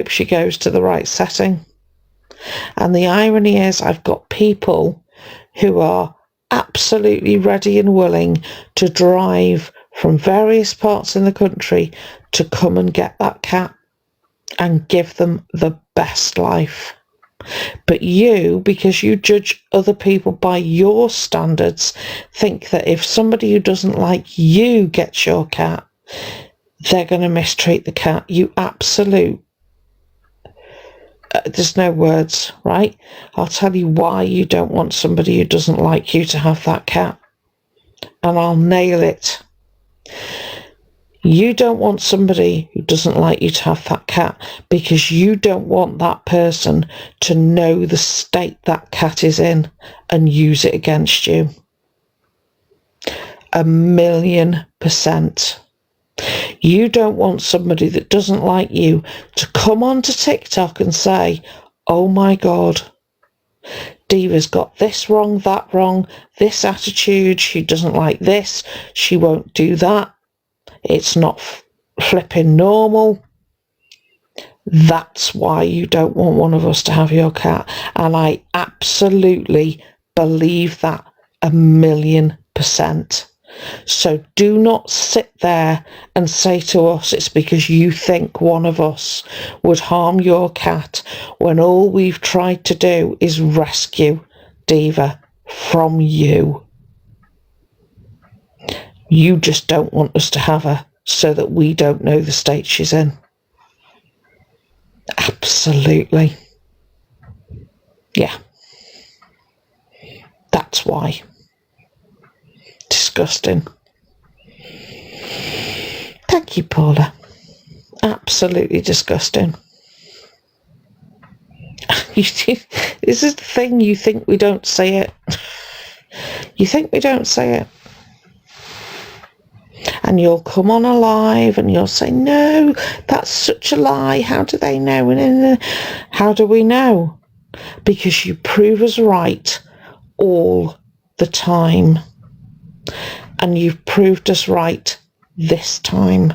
she goes to the right setting. And the irony is, I've got people who are absolutely ready and willing to drive from various parts in the country to come and get that cat and give them the best life. But you, because you judge other people by your standards, think that if somebody who doesn't like you gets your cat, they're going to mistreat the cat. You absolute. There's no words, right? I'll tell you why you don't want somebody who doesn't like you to have that cat. And I'll nail it. You don't want somebody who doesn't like you to have that cat because you don't want that person to know the state that cat is in and use it against you. 1,000,000%. You don't want somebody that doesn't like you to come onto TikTok and say, oh my God, Diva's got this wrong, that wrong, this attitude, she doesn't like this, she won't do that, it's not flipping normal. That's why you don't want one of us to have your cat. And I absolutely believe that 1,000,000%. So do not sit there and say to us it's because you think one of us would harm your cat when all we've tried to do is rescue Diva from you. You just don't want us to have her so that we don't know the state she's in. Absolutely. Yeah. That's why. Disgusting. Thank you, Paula. Absolutely disgusting. This is the thing, you think we don't say it. You think we don't say it. And you'll come on a live and you'll say, no, that's such a lie. How do they know? How do we know? Because you prove us right all the time. And you've proved us right this time.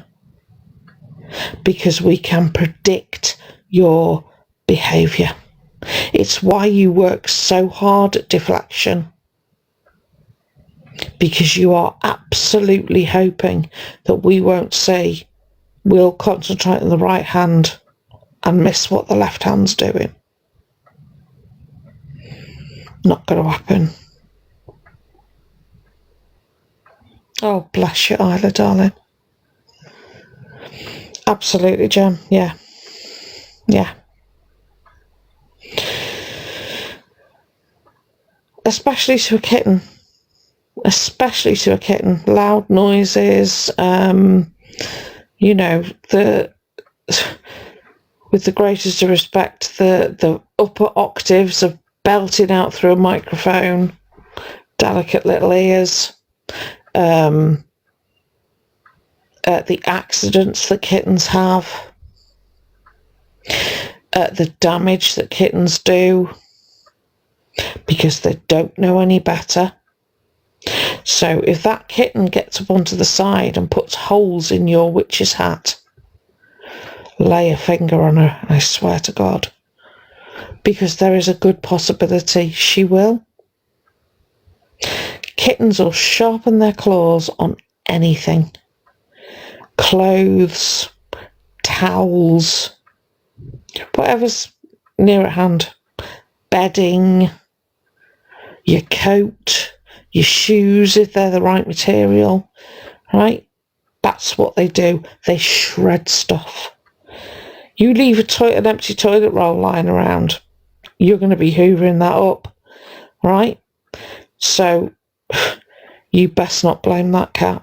Because we can predict your behaviour. It's why you work so hard at deflection. Because you are absolutely hoping that we won't say, we'll concentrate on the right hand and miss what the left hand's doing. Not going to happen. Oh, bless you, Isla, darling. Absolutely, Jem. Yeah. Yeah. Especially to a kitten. Especially to a kitten. Loud noises, you know, with the greatest of respect, the upper octaves of belting out through a microphone, delicate little ears, the accidents that kittens have, the damage that kittens do, because they don't know any better. So if that kitten gets up onto the side and puts holes in your witch's hat, lay a finger on her, I swear to God. Because there is a good possibility she will. Kittens will sharpen their claws on anything. Clothes, towels, whatever's near at hand. Bedding, your coat, your shoes, if they're the right material, right? That's what they do. They shred stuff. You leave an empty toilet roll lying around, you're going to be hoovering that up, right? So you best not blame that cat,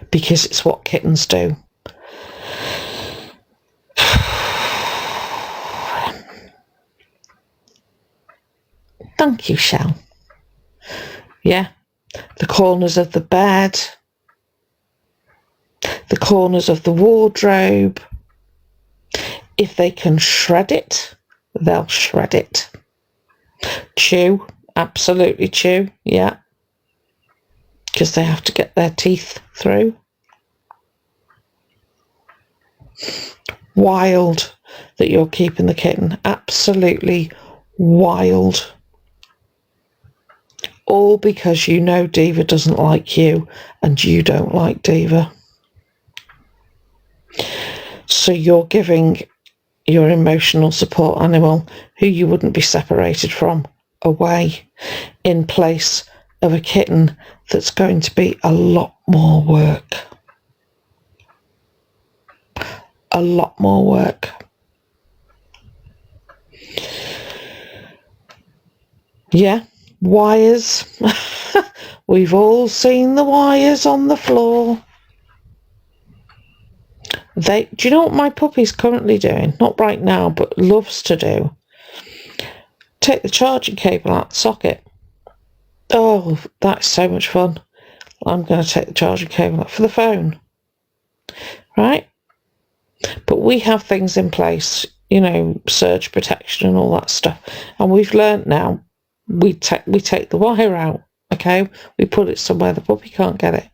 because it's what kittens do. Thank you, Shell. Yeah, the corners of the bed, the corners of the wardrobe. If they can shred it, they'll shred it. Chew, absolutely chew, yeah. Because they have to get their teeth through. Wild that you're keeping the kitten. Absolutely wild. All because you know Diva doesn't like you and you don't like Diva. So you're giving your emotional support animal, who you wouldn't be separated from, away in place of a kitten that's going to be a lot more work. A lot more work. Yeah, wires. We've all seen the wires on the floor. Do you know what my puppy's currently doing? Not right now, but loves to do. Take the charging cable out the socket. Oh, that's so much fun. I'm going to take the charging cable out for the phone. Right? But we have things in place, you know, surge protection and all that stuff. And we've learnt now, we take the wire out, okay? We put it somewhere the puppy can't get it.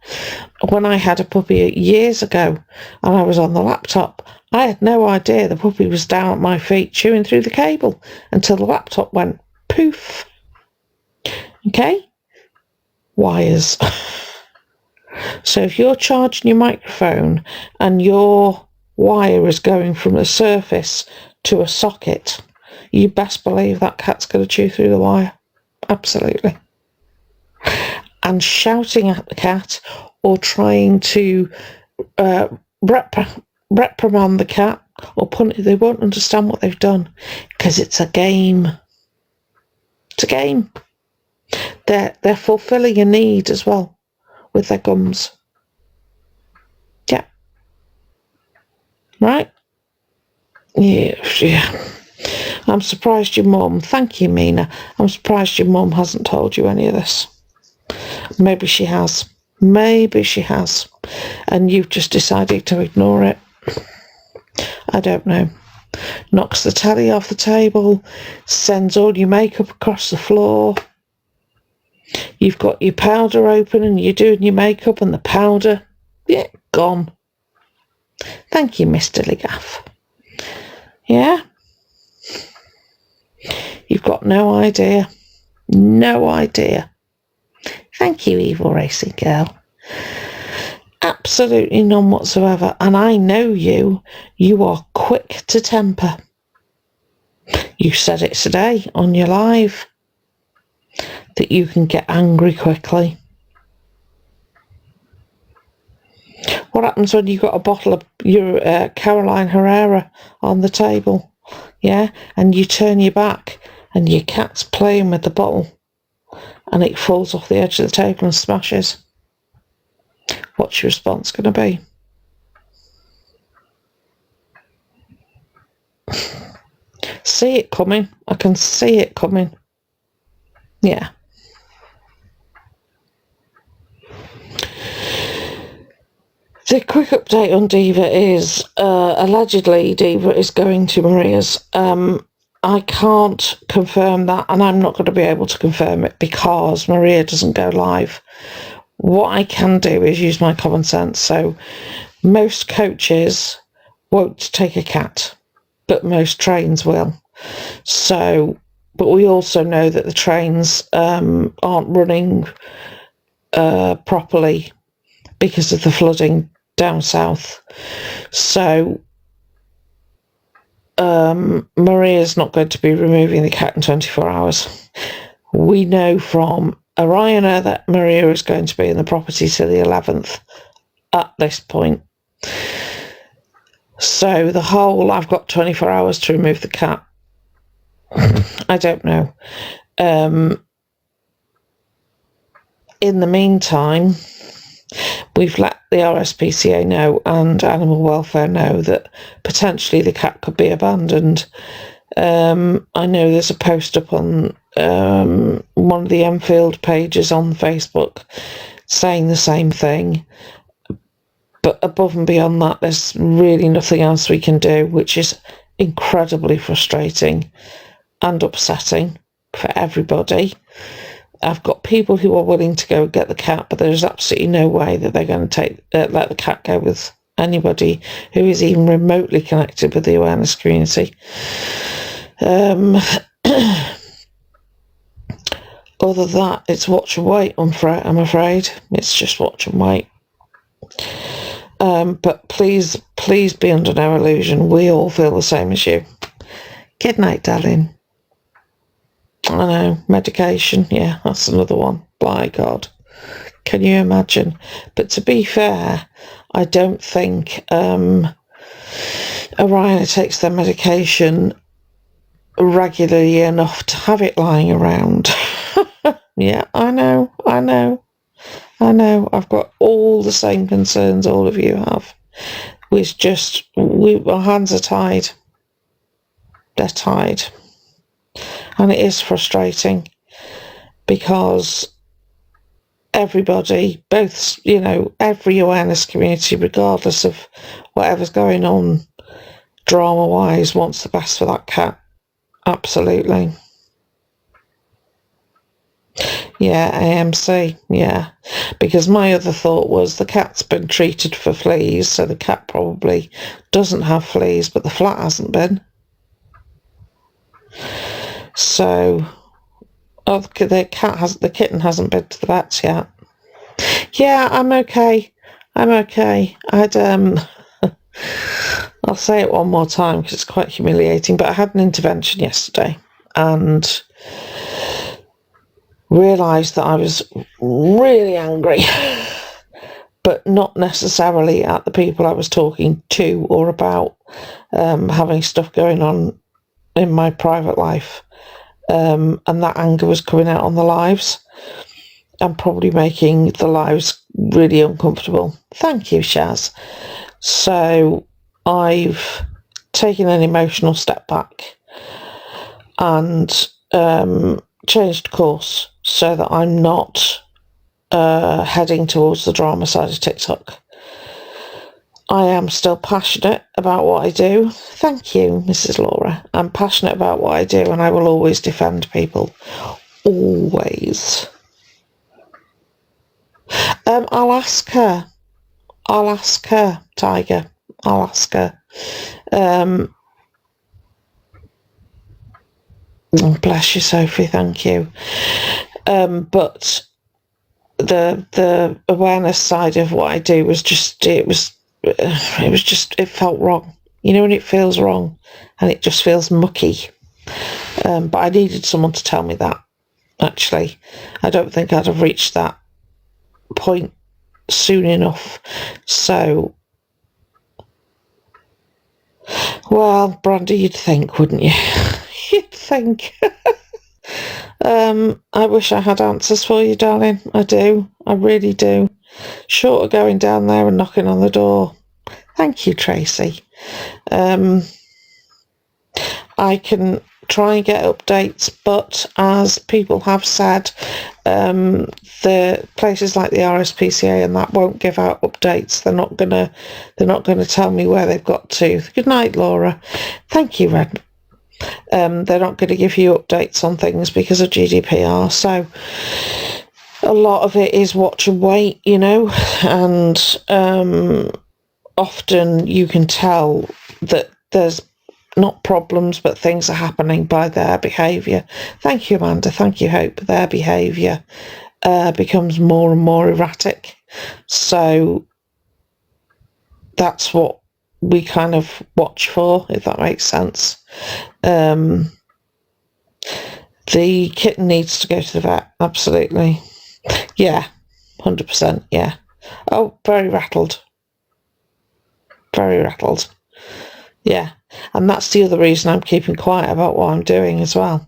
When I had a puppy years ago and I was on the laptop, I had no idea the puppy was down at my feet chewing through the cable until the laptop went poof. Okay? Wires. So if you're charging your microphone and your wire is going from a surface to a socket, you best believe that cat's going to chew through the wire. Absolutely. And shouting at the cat or trying to reprimand the cat or punish, they won't understand what they've done, because it's a game. It's a game. They're fulfilling a need as well with their gums. Yeah. Right? Yeah. I'm surprised your mum, thank you, Mina. I'm surprised your mum hasn't told you any of this. Maybe she has. Maybe she has. And you've just decided to ignore it. I don't know. Knocks the telly off the table, sends all your makeup across the floor. You've got your powder open and you're doing your makeup and the powder, yeah, gone. Thank you, Mr. Ligaff. Yeah? You've got no idea. No idea. Thank you, evil racing girl. Absolutely none whatsoever. And I know you. You are quick to temper. You said it today on your live that you can get angry quickly. What happens when you've got a bottle of your Caroline Herrera on the table? Yeah? And you turn your back and your cat's playing with the bottle and it falls off the edge of the table and smashes. What's your response going to be? See it coming. I can see it coming. Yeah. The quick update on Diva is allegedly Diva is going to Maria's. I can't confirm that, and I'm not going to be able to confirm it because Maria doesn't go live. What I can do is use my common sense. So most coaches won't take a cat, but most trains will. So, but we also know that the trains aren't running properly because of the flooding down south. So Maria's not going to be removing the cat in 24 hours. We know from Oriana that Maria is going to be in the property till the 11th at this point. So the whole I've got 24 hours to remove the cat, I don't know. In the meantime, we've let the RSPCA know and Animal Welfare know that potentially the cat could be abandoned. I know there's a post up on one of the Enfield pages on Facebook saying the same thing. But above and beyond that, there's really nothing else we can do, which is incredibly frustrating and upsetting for everybody. I've got people who are willing to go get the cat, but there's absolutely no way that they're going to let the cat go with anybody who is even remotely connected with the awareness community. Other than that, it's watch and wait, I'm afraid. It's just watch and wait. But please be under no illusion. We all feel the same as you. Good night, darling. I know, medication, yeah, that's another one. By God. Can you imagine? But to be fair, I don't think Oriana takes their medication regularly enough to have it lying around. Yeah, I know. I've got all the same concerns all of you have. Our hands are tied. They're tied. And it is frustrating because everybody, both, every awareness community, regardless of whatever's going on drama-wise, wants the best for that cat. Absolutely. Yeah, AMC, yeah. Because my other thought was the cat's been treated for fleas, so the cat probably doesn't have fleas, but the flat hasn't been. So, the kitten hasn't been to the vets yet. Yeah, I'm okay. I'll say it one more time because it's quite humiliating, but I had an intervention yesterday and realised that I was really angry, but not necessarily at the people I was talking to or about, having stuff going on in my private life. And that anger was coming out on the lives. and probably making the lives really uncomfortable. Thank you, Shaz. So I've taken an emotional step back and changed course so that I'm not heading towards the drama side of TikTok. I am still passionate about what I do. Thank you, Mrs. Laura. I'm passionate about what I do, and I will always defend people. Always. I'll ask her. Tiger. I'll ask her. Oh, bless you, Sophie. Thank you. But the awareness side of what I do was just it felt wrong. You know when it feels wrong and it just feels mucky. But I needed someone to tell me that. Actually, I don't think I'd have reached that point soon enough. So, well, Brandy, you'd think, wouldn't you? You'd think. I wish I had answers for you, darling. I do. I really do. Short of going down there and knocking on the door. Thank you, Tracy. I can try and get updates, but as people have said, the places like the RSPCA and that won't give out updates. They're not gonna tell me where they've got to. Good night, Laura. Thank you, Red. They're not going to give you updates on things because of GDPR. So a lot of it is watch and wait, you know, and often you can tell that there's not problems, but things are happening by their behaviour. Thank you, Amanda. Thank you, Hope. Their behaviour becomes more and more erratic. So that's what we kind of watch for, if that makes sense. The kitten needs to go to the vet, absolutely. Yeah, 100%, yeah. Oh, very rattled. Very rattled. Yeah, and that's the other reason I'm keeping quiet about what I'm doing as well.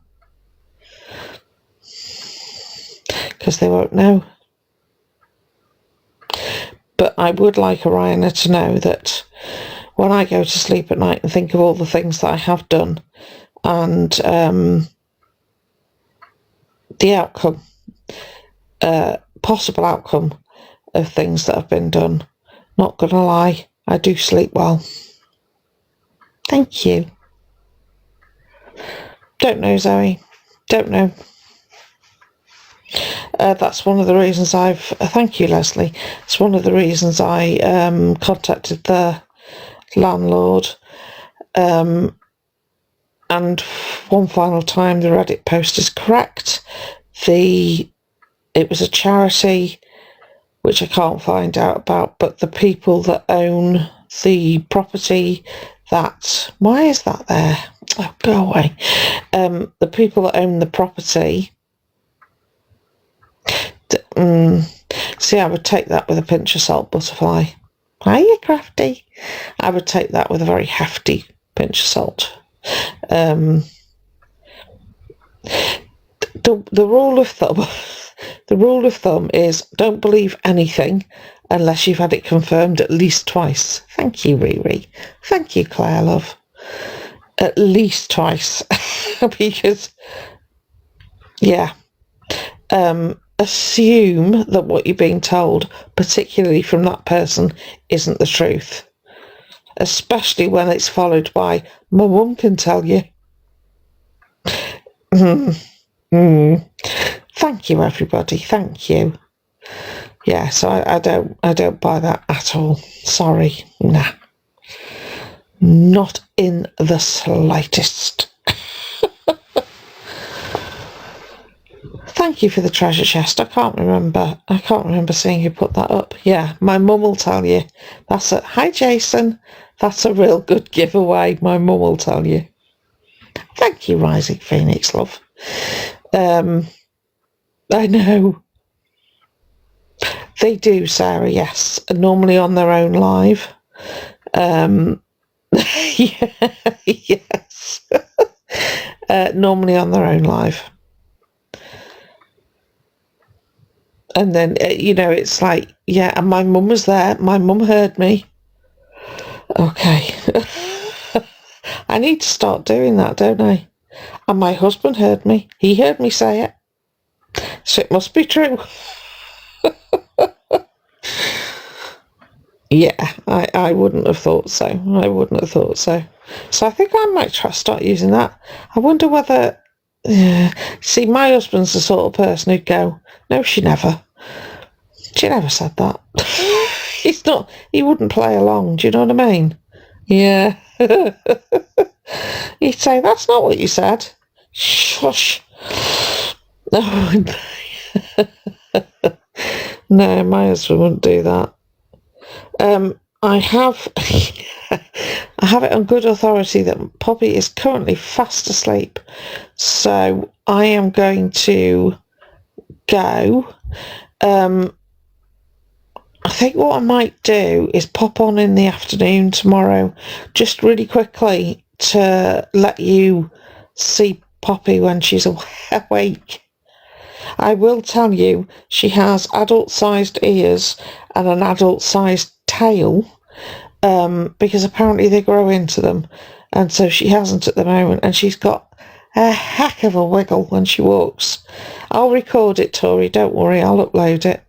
Because they won't know. But I would like Oriana to know that when I go to sleep at night and think of all the things that I have done and the outcome, possible outcome of things that have been done, not gonna lie, I do sleep well. Thank you. Don't know, Zoe. Don't know. That's one of the reasons thank you, Leslie. It's one of the reasons I contacted the landlord. And one final time, the Reddit post is correct. It was a charity, which I can't find out about, but the people that own the property why is that there? Oh, go away. The people that own the property, see, I would take that with a pinch of salt, Butterfly. Are you crafty? I would take that with a very hefty pinch of salt. The rule of thumb, the rule of thumb is don't believe anything unless you've had it confirmed at least twice. Thank you, Riri. Thank you, Claire, love. At least twice, because yeah. Assume that what you're being told, particularly from that person, isn't the truth. Especially when it's followed by, my mum can tell you. Thank you, everybody. Thank you. Yeah, so I don't buy that at all. Sorry. Nah. Not in the slightest. Thank you for the treasure chest. I can't remember seeing who put that up. Yeah, my mum will tell you. Hi, Jason. That's a real good giveaway. My mum will tell you. Thank you, Rising Phoenix, love. I know. They do, Sarah, yes. Normally on their own live. Yeah, yes. Normally on their own live. And then, it's like, yeah, and my mum was there. My mum heard me. Okay. I need to start doing that, don't I? And my husband heard me. He heard me say it. So it must be true. Yeah, I wouldn't have thought so. I wouldn't have thought so. So I think I might start using that. I wonder whether... see, my husband's the sort of person who'd go, no, she never. She never said that. He's not... He wouldn't play along, do you know what I mean? Yeah. He'd say, that's not what you said. Shush. No, no, my husband wouldn't do that. I have I have it on good authority that Poppy is currently fast asleep, so I am going to go. I think what I might do is pop on in the afternoon tomorrow, just really quickly to let you see Poppy when she's awake. I will tell you, she has adult-sized ears and an adult-sized tail, because apparently they grow into them, and so she hasn't at the moment, and she's got a heck of a wiggle when she walks. I'll record it, Tori, don't worry, I'll upload it.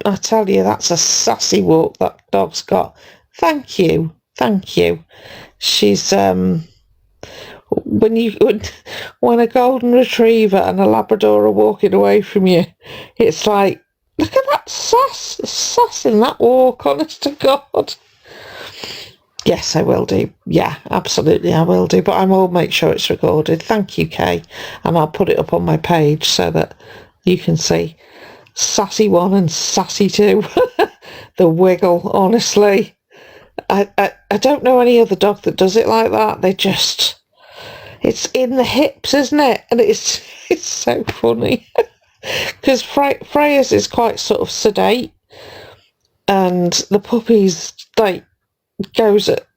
I tell you, that's a sassy walk that dog's got. Thank you. She's, when a golden retriever and a Labrador are walking away from you, it's like, look at that sass in that walk, honest to God. Yes, I will do. Yeah, absolutely, I will do. But I will make sure it's recorded. Thank you, Kay. And I'll put it up on my page so that you can see Sassy 1 and Sassy 2. The wiggle, honestly. I don't know any other dog that does it like that. They just... It's in the hips, isn't it? And it's so funny. Because Freya's is quite sort of sedate. And the puppy's, like, goes at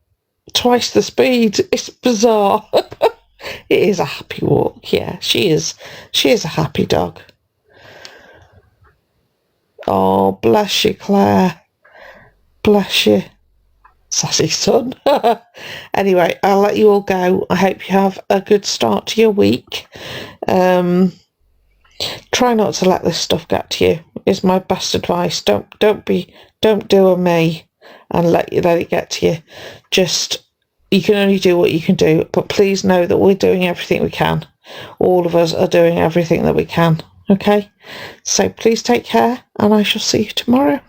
twice the speed. It's bizarre. It is a happy walk, yeah. She is a happy dog. Oh, bless you, Claire. Bless you. Sassy son. Anyway, I'll let you all go. I hope you have a good start to your week. Try not to let this stuff get to you, is my best advice. Don't do a me and let it get to you. Just, you can only do what you can do, but please know that we're doing everything we can. All of us are doing everything that we can. Okay? So please take care, and I shall see you tomorrow.